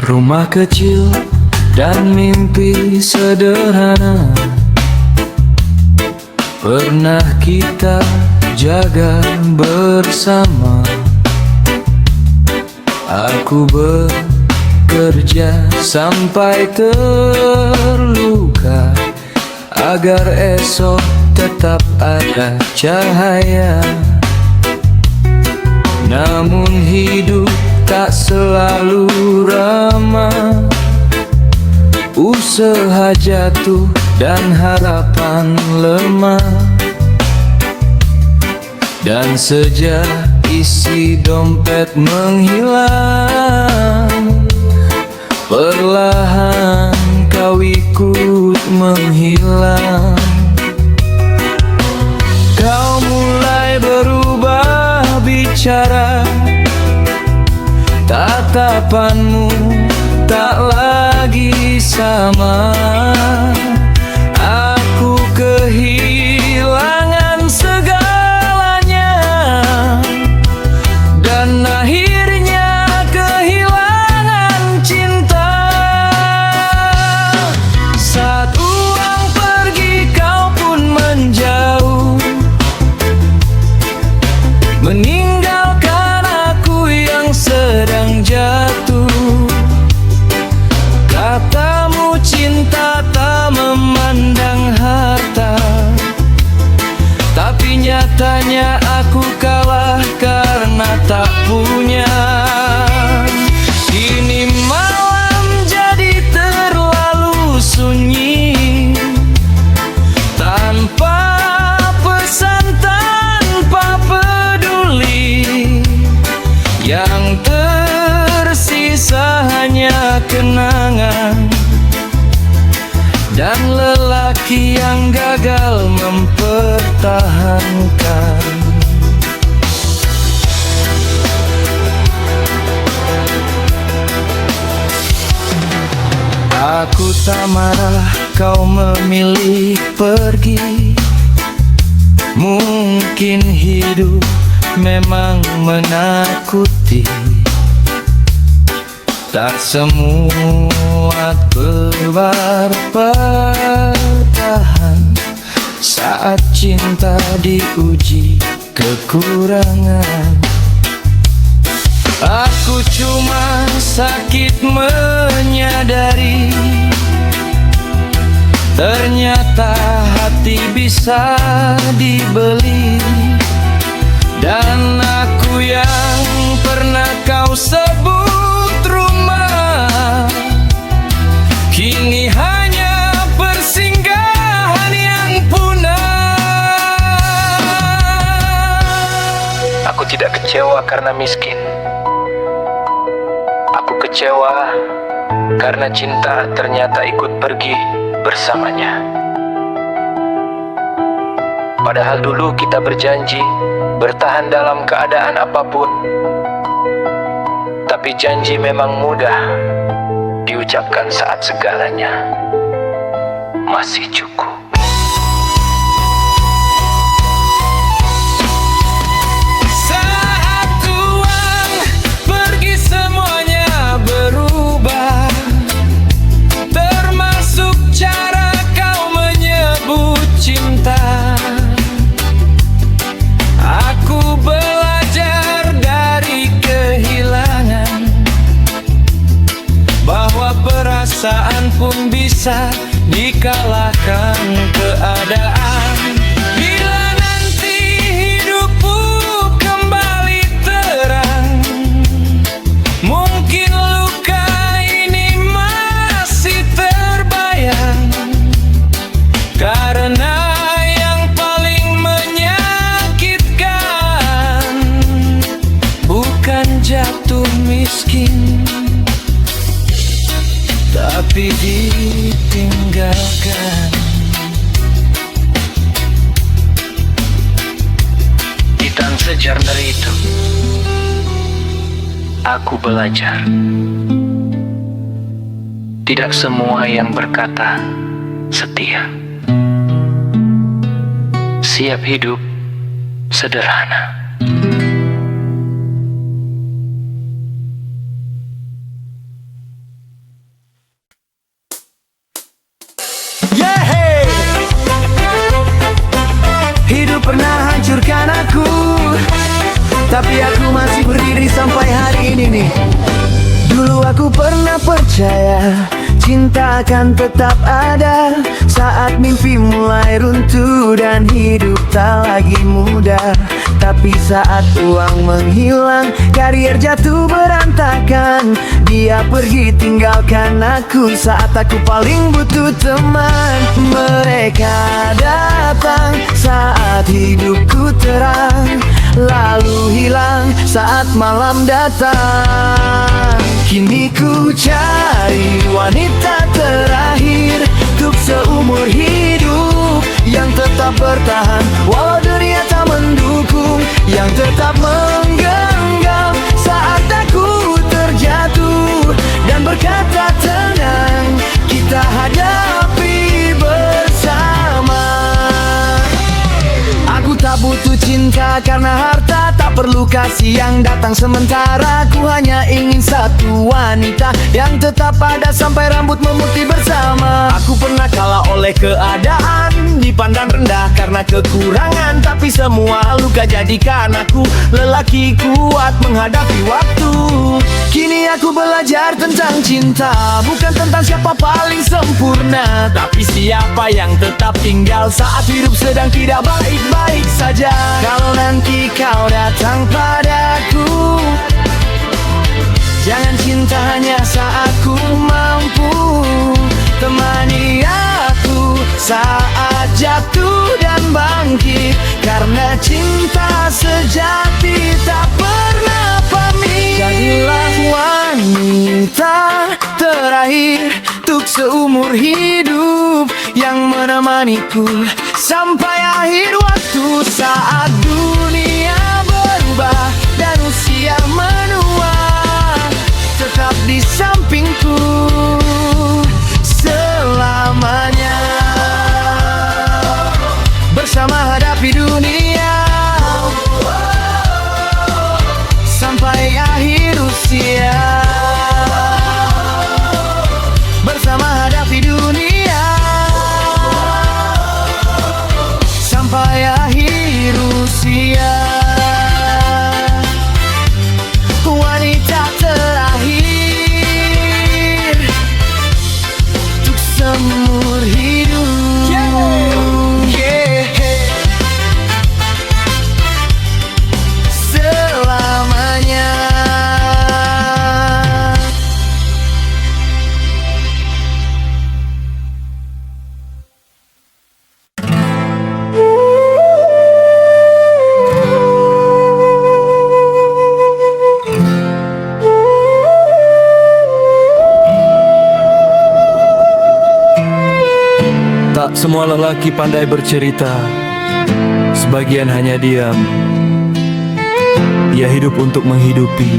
Rumah kecil dan mimpi sederhana pernah kita jaga bersama. Aku bekerja sampai terluka agar esok tetap ada cahaya. Namun hidup tak selalu ramah, usaha jatuh dan harapan lemah. Dan sejak isi dompet menghilang, perlahan kau ikut menghilang. Kau mulai berubah bicara, tatapanmu tak lagi sama. Aku kehilangan segalanya. meninggalkan aku yang sedang jatuh. Katamu cinta tak memandang harta, tapi nyatanya aku kalah karena tak punya. Kini malam jadi terlalu sunyi, tanpa pesan, tanpa peduli. Yang tersisa hanya kenangan dan lelaki yang gagal mempertahankan. Aku tak marah kau memilih pergi. Mungkin hidup memang menakuti. Tak semua bertahan saat cinta diuji kekurangan. Aku cuma sakit menyadari, ternyata hati bisa dibeli. Dan aku yang pernah kau sebut rumah, kini hanya persinggahan yang punah. Aku tidak kecewa karena miskin. Aku kecewa karena cinta ternyata ikut pergi bersamanya. Padahal dulu kita berjanji bertahan dalam keadaan apapun. Tapi janji memang mudah diucapkan saat segalanya masih cukup. Saat tuang pergi semuanya berubah, termasuk cara kau menyebut cinta. Aku belajar dari kehilangan, bahwa perasaan pun bisa dikalahkan keadaan. Bila nanti hidupku kembali terang, mungkin luka ini masih terbayang. Karena yang paling menyakitkan bukan jatuh miskin, tapi ditinggalkan. Di tan sejar dari itu, aku belajar. Tidak semua yang berkata setia siap hidup sederhana. Hidup pernah hancurkan aku, tapi aku masih berdiri sampai hari ini nih. Dulu aku pernah percaya cinta akan tetap ada saat mimpi mulai runtuh dan hidup tak lagi mudah. Tapi saat uang menghilang, karier jatuh berantakan, dia pergi tinggalkan aku saat aku paling butuh teman. Mereka datang saat hidupku terang, lalu hilang saat malam datang. Kini ku cari wanita terakhir untuk seumur hidup, yang tetap bertahan walau dunia tak mendukung, yang tetap menggenggam saat aku terjatuh, dan berkata tenang, kita hadapi bersama. Aku tak butuh cinta karena harta, tak perlu kasih yang datang sementara. Ku hanya ingin satu wanita yang tetap ada sampai rambut memutih bersama. Aku pernah kalah oleh keadaan, dipandang rendah karena kekurangan, tapi semua luka jadikan aku lelaki kuat menghadapi waktu. Kini aku belajar tentang cinta, bukan tentang siapa paling sempurna, tapi siapa yang tetap tinggal saat hidup sedang tidak baik-baik saja. Kalau nanti kau datang padaku, jangan cinta hanya saat ku mampu. Temani aku saat jatuh dan bangkit, karena cinta sejati tak pernah pamit. Jadilah wanita terakhir untuk seumur hidup, yang menemaniku sampai akhir waktu. Saat dunia berubah dan usia menua, tetap di sampingku selamanya. Bersama hadapi dunia sampai akhir usia. Bersama hadapi dunia sampai akhir usia. Wanita terakhir untuk seumur hidup. Selamanya. Tak semua lelaki pandai bercerita, sebagian hanya diam. Ia hidup untuk menghidupi,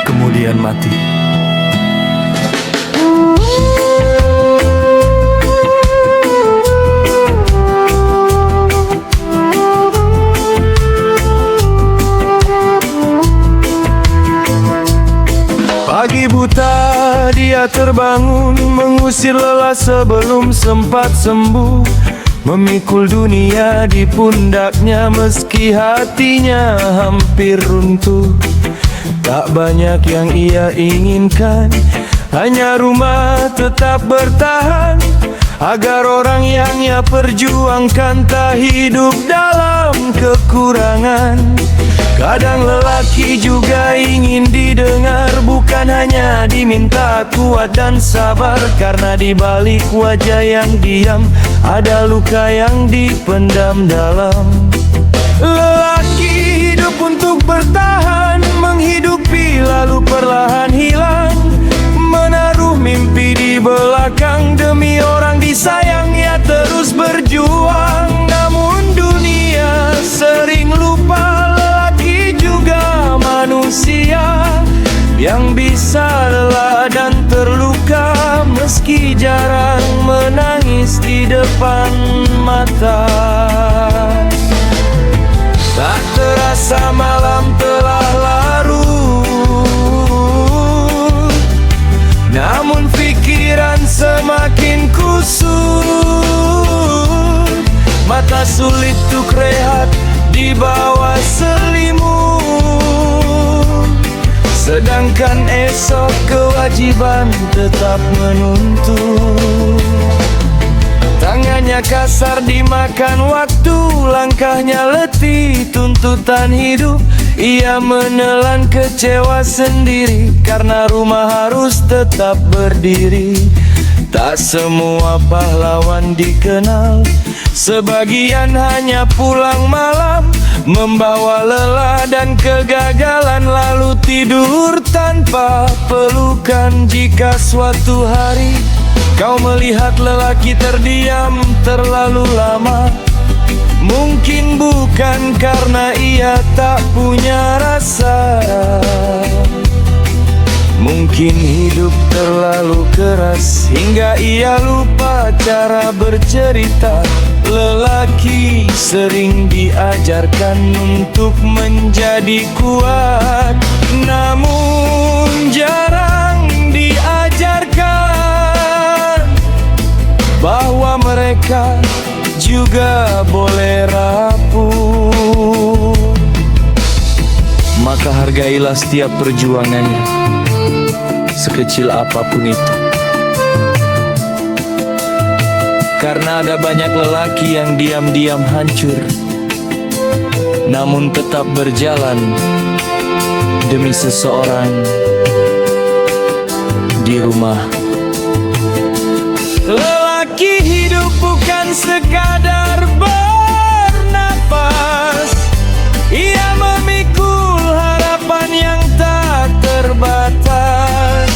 kemudian mati. Pagi buta dia terbangun, mengusir lelah sebelum sempat sembuh, memikul dunia di pundaknya meski hatinya hampir runtuh. Tak banyak yang ia inginkan, hanya rumah tetap bertahan, agar orang yang ia perjuangkan tak hidup dalam kekurangan. Kadang lelaki juga ingin didengar, bukan hanya diminta kuat dan sabar, karena di balik wajah yang diam ada luka yang dipendam dalam. Lelaki hidup untuk bertahan, menghidupi lalu perlahan hilang, menaruh mimpi di belakang demi orang disayang. Ia terus berjuang, namun dunia sering lupa lelaki juga manusia yang bisa lelah dan terluka, meski jarang menangis di depan mata. Tak terasa malam telah larut, namun pikiran semakin kusut. Mata sulit untuk rehat di bawah selimut, sedangkan esok kewajiban tetap menuntut. Tangannya kasar dimakan waktu, langkahnya letih tuntutan hidup. Ia menelan kecewa sendiri, karena rumah harus tetap berdiri. Tak semua pahlawan dikenal, sebagian hanya pulang malam, membawa lelah dan kegagalan, lalu tidur tanpa pelukan. Jika suatu hari kau melihat lelaki terdiam terlalu lama, mungkin bukan karena ia tak punya rasa, mungkin hidup terlalu keras hingga ia lupa cara bercerita. Lelaki sering diajarkan untuk menjadi menjadi kuat, namun jarang diajarkan bahwa mereka juga boleh rapuh. Maka hargailah setiap perjuangannya, sekecil apapun itu. Karena ada banyak lelaki yang diam-diam hancur, namun tetap berjalan demi seseorang di rumah. Lelaki hidup bukan sekadar bernapas, ia memikul harapan yang tak terbatas.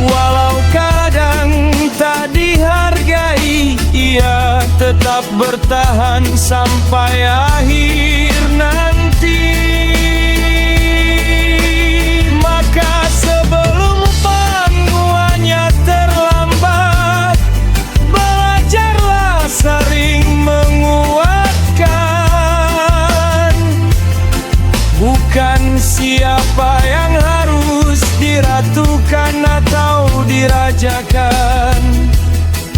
Walau kadang tak dihargai, ia tetap bertahan sampai akhir nanti. Maka sebelum pangkuannya terlambat, belajarlah saling menguatkan. Bukan siapa yang harus diratukan atau dirajakan,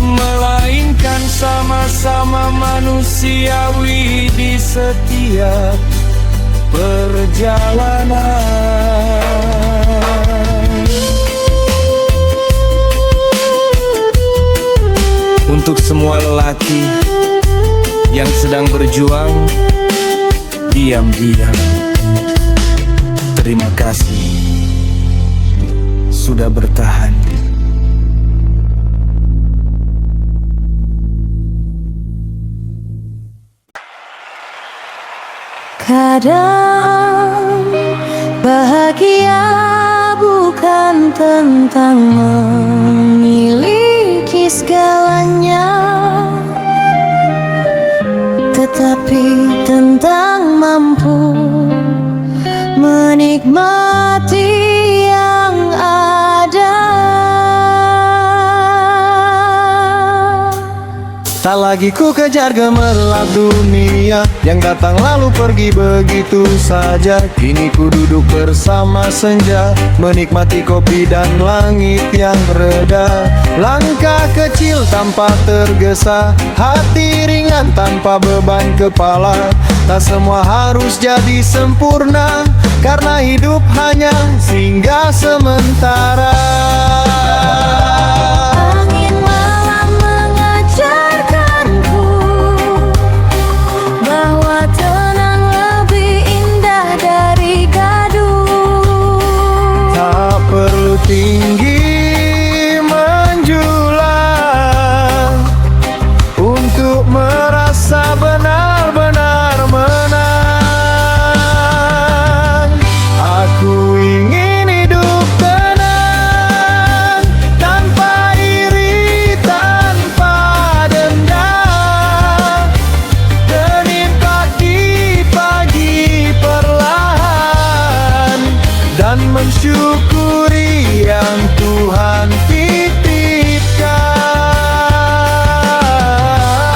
melainkan sama-sama manusiawi di setiap perjalanan. Untuk semua lelaki yang sedang berjuang diam-diam, terima kasih sudah bertahan. Kadang bahagia bukan tentang memiliki segalanya, tetapi tentang mampu menikmati yang ada. Tak lagi ku kejar gemerlap dunia yang datang lalu pergi begitu saja. Kini ku duduk bersama senja, menikmati kopi dan langit yang reda. Langkah kecil tanpa tergesa, hati ringan tanpa beban kepala. Tak semua harus jadi sempurna, karena hidup hanya singgah sementara. Tinggi menjulang untuk merasa benar-benar menang. Aku ingin hidup tenang, tanpa iri, tanpa dendam, menikmati pagi perlahan dan mensyukuri yang Tuhan titipkan.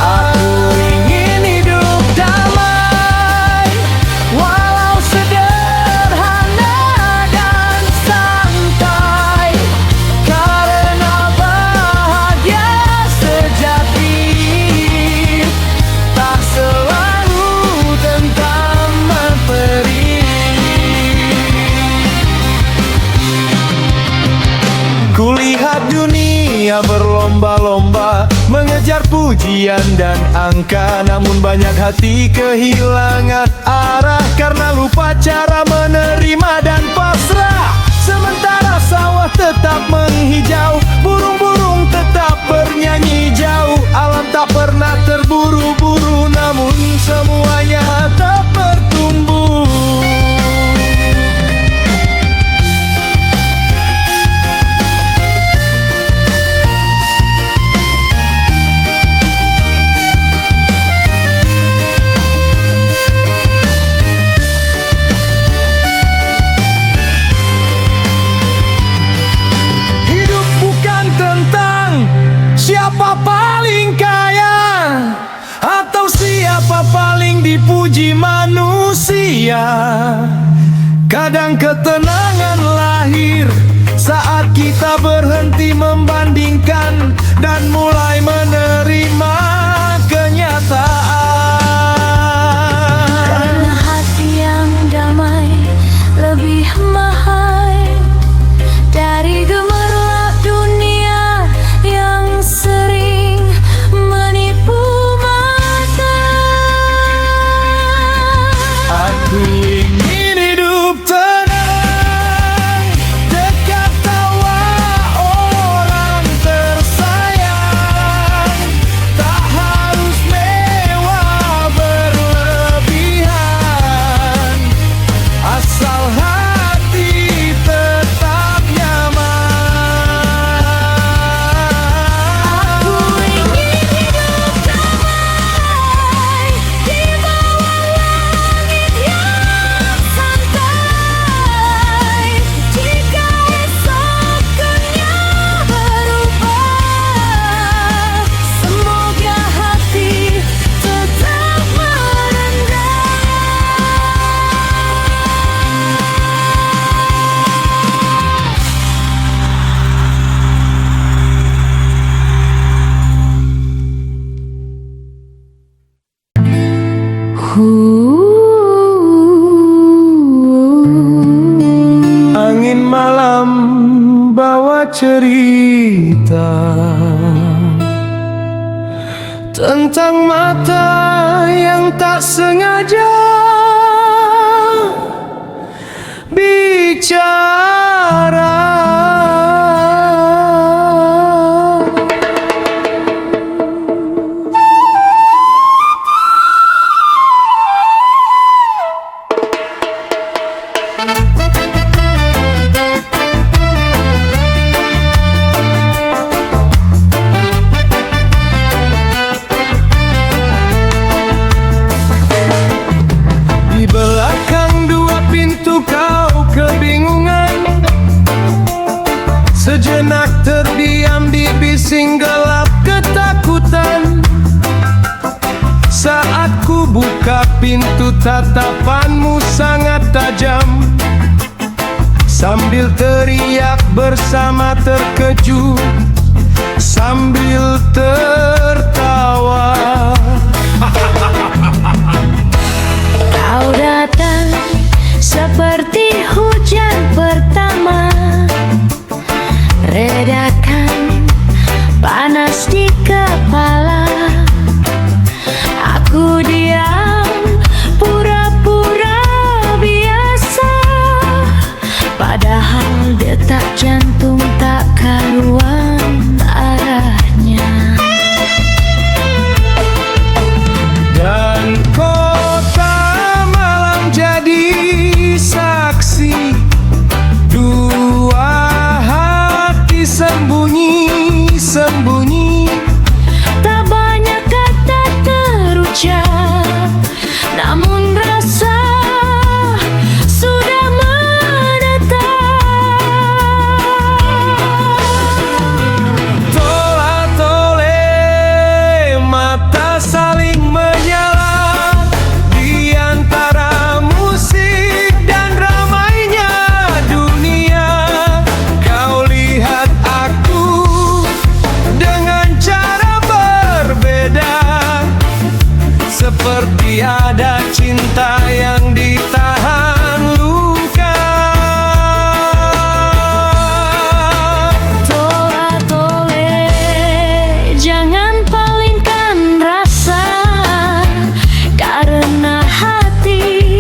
Aku ingin hidup damai, walau sederhana dan santai, karena bahagia sejati tak selalu tentang materi. Kulihat dunia berlomba-lomba mengejar pujian dan angka, namun banyak hati kehilangan arah karena lupa cara menerima dan pasrah. Sementara sawah tetap menghijau, burung-burung tetap bernyanyi jauh. Alam tak pernah terburu-buru, namun semuanya tak bertumbuh. dunia. Kadang ketenangan lahir saat kita berhenti membandingkan dan mulai menerima kenyataan. Karena hati yang damai lebih mahal dari gemerlap dunia yang sering menipu mata. Aku ingin hidup tenang, dekat tawa orang tersayang. Tak harus mewah berlebihan, asal hati tetap nyaman. Aku ingin hidup damai di bawah langit yang santai. Jika esoknya berubah, semoga hati tetap merendah. Angin malam bawa cerita tentang mata yang tak sengaja bicara. Di belakang dua pintu kau kebingungan, sejenak terdiam di bising gelap ketakutan. Saat ku buka pintu tatapanmu sangat tajam, sambil teriak bersama terkejut, sambil tertawa. Kau datang seperti hujan pertama, redakan panas di kepala. Aku diam, pura-pura biasa, padahal detak jantung tak karuan arahnya. Dan kota malam jadi saksi, dua hati sembunyi-sembunyi. Tak banyak kata terucap, namun rasa sudah menetap. Tola-tole mata saling menyala di antara musik dan ramainya dunia. Kau lihat aku dengan cara berbeda, seperti ada cinta yang ditahan luka. Tola-tole, jangan palingkan rasa, karena hati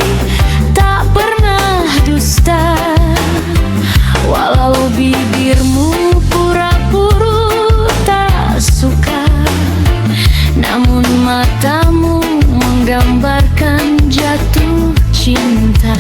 tak pernah dusta. Walau bibirmu pura-pura tak suka, namun matamu menggambarkan jatuh cinta.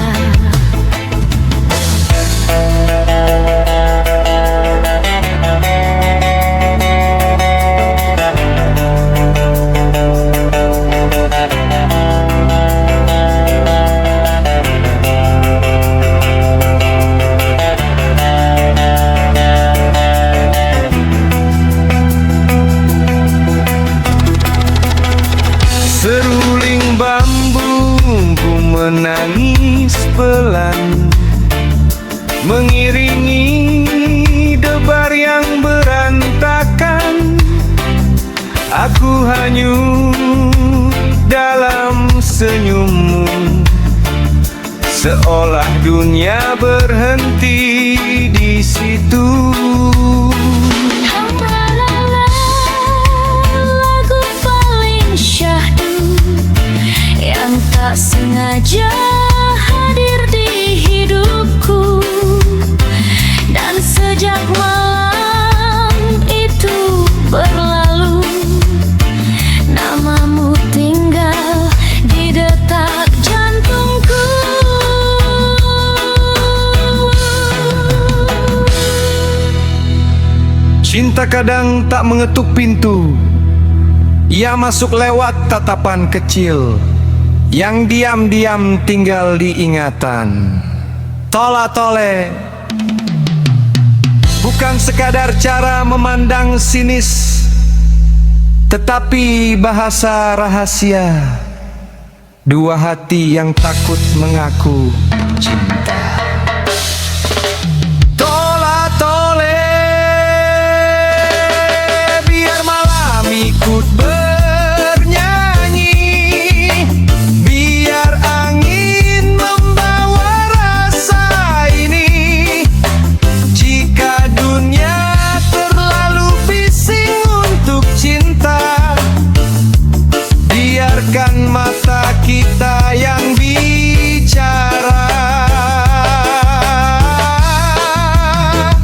Seruling bambu ku menangis menangis pelan, mengiringi debar yang berantakan. Aku hanyut dalam senyummu, seolah dunia berhenti di situ. Lagu paling syahdu yang tak sengaja hadir di hidupku, dan sejak malam itu berlalu, namamu tinggal di detak jantungku. Cinta kadang tak mengetuk pintu, ia masuk lewat tatapan kecil yang diam-diam tinggal di ingatan. Tola tole bukan sekadar cara memandang sinis, tetapi bahasa rahasia dua hati yang takut mengaku cinta. Tola tole, biar malam ikut bernyanyi, biar angin membawa rasa ini. Jika dunia terlalu bising untuk cinta, biarkan mata kita yang bicara.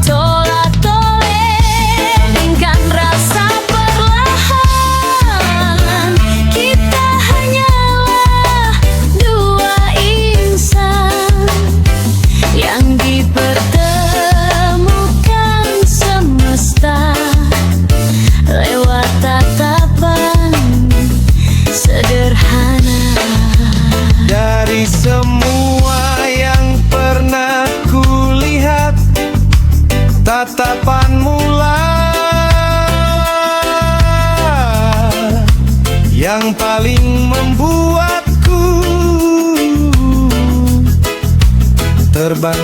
Tola tole, ringkan rasa perlahan. Kita hanyalah dua insan yang dipertemukan semesta lewat tatapan sederhana. Dari semua yang pernah kulihat, tatapanmu lah yang paling membuatku terbang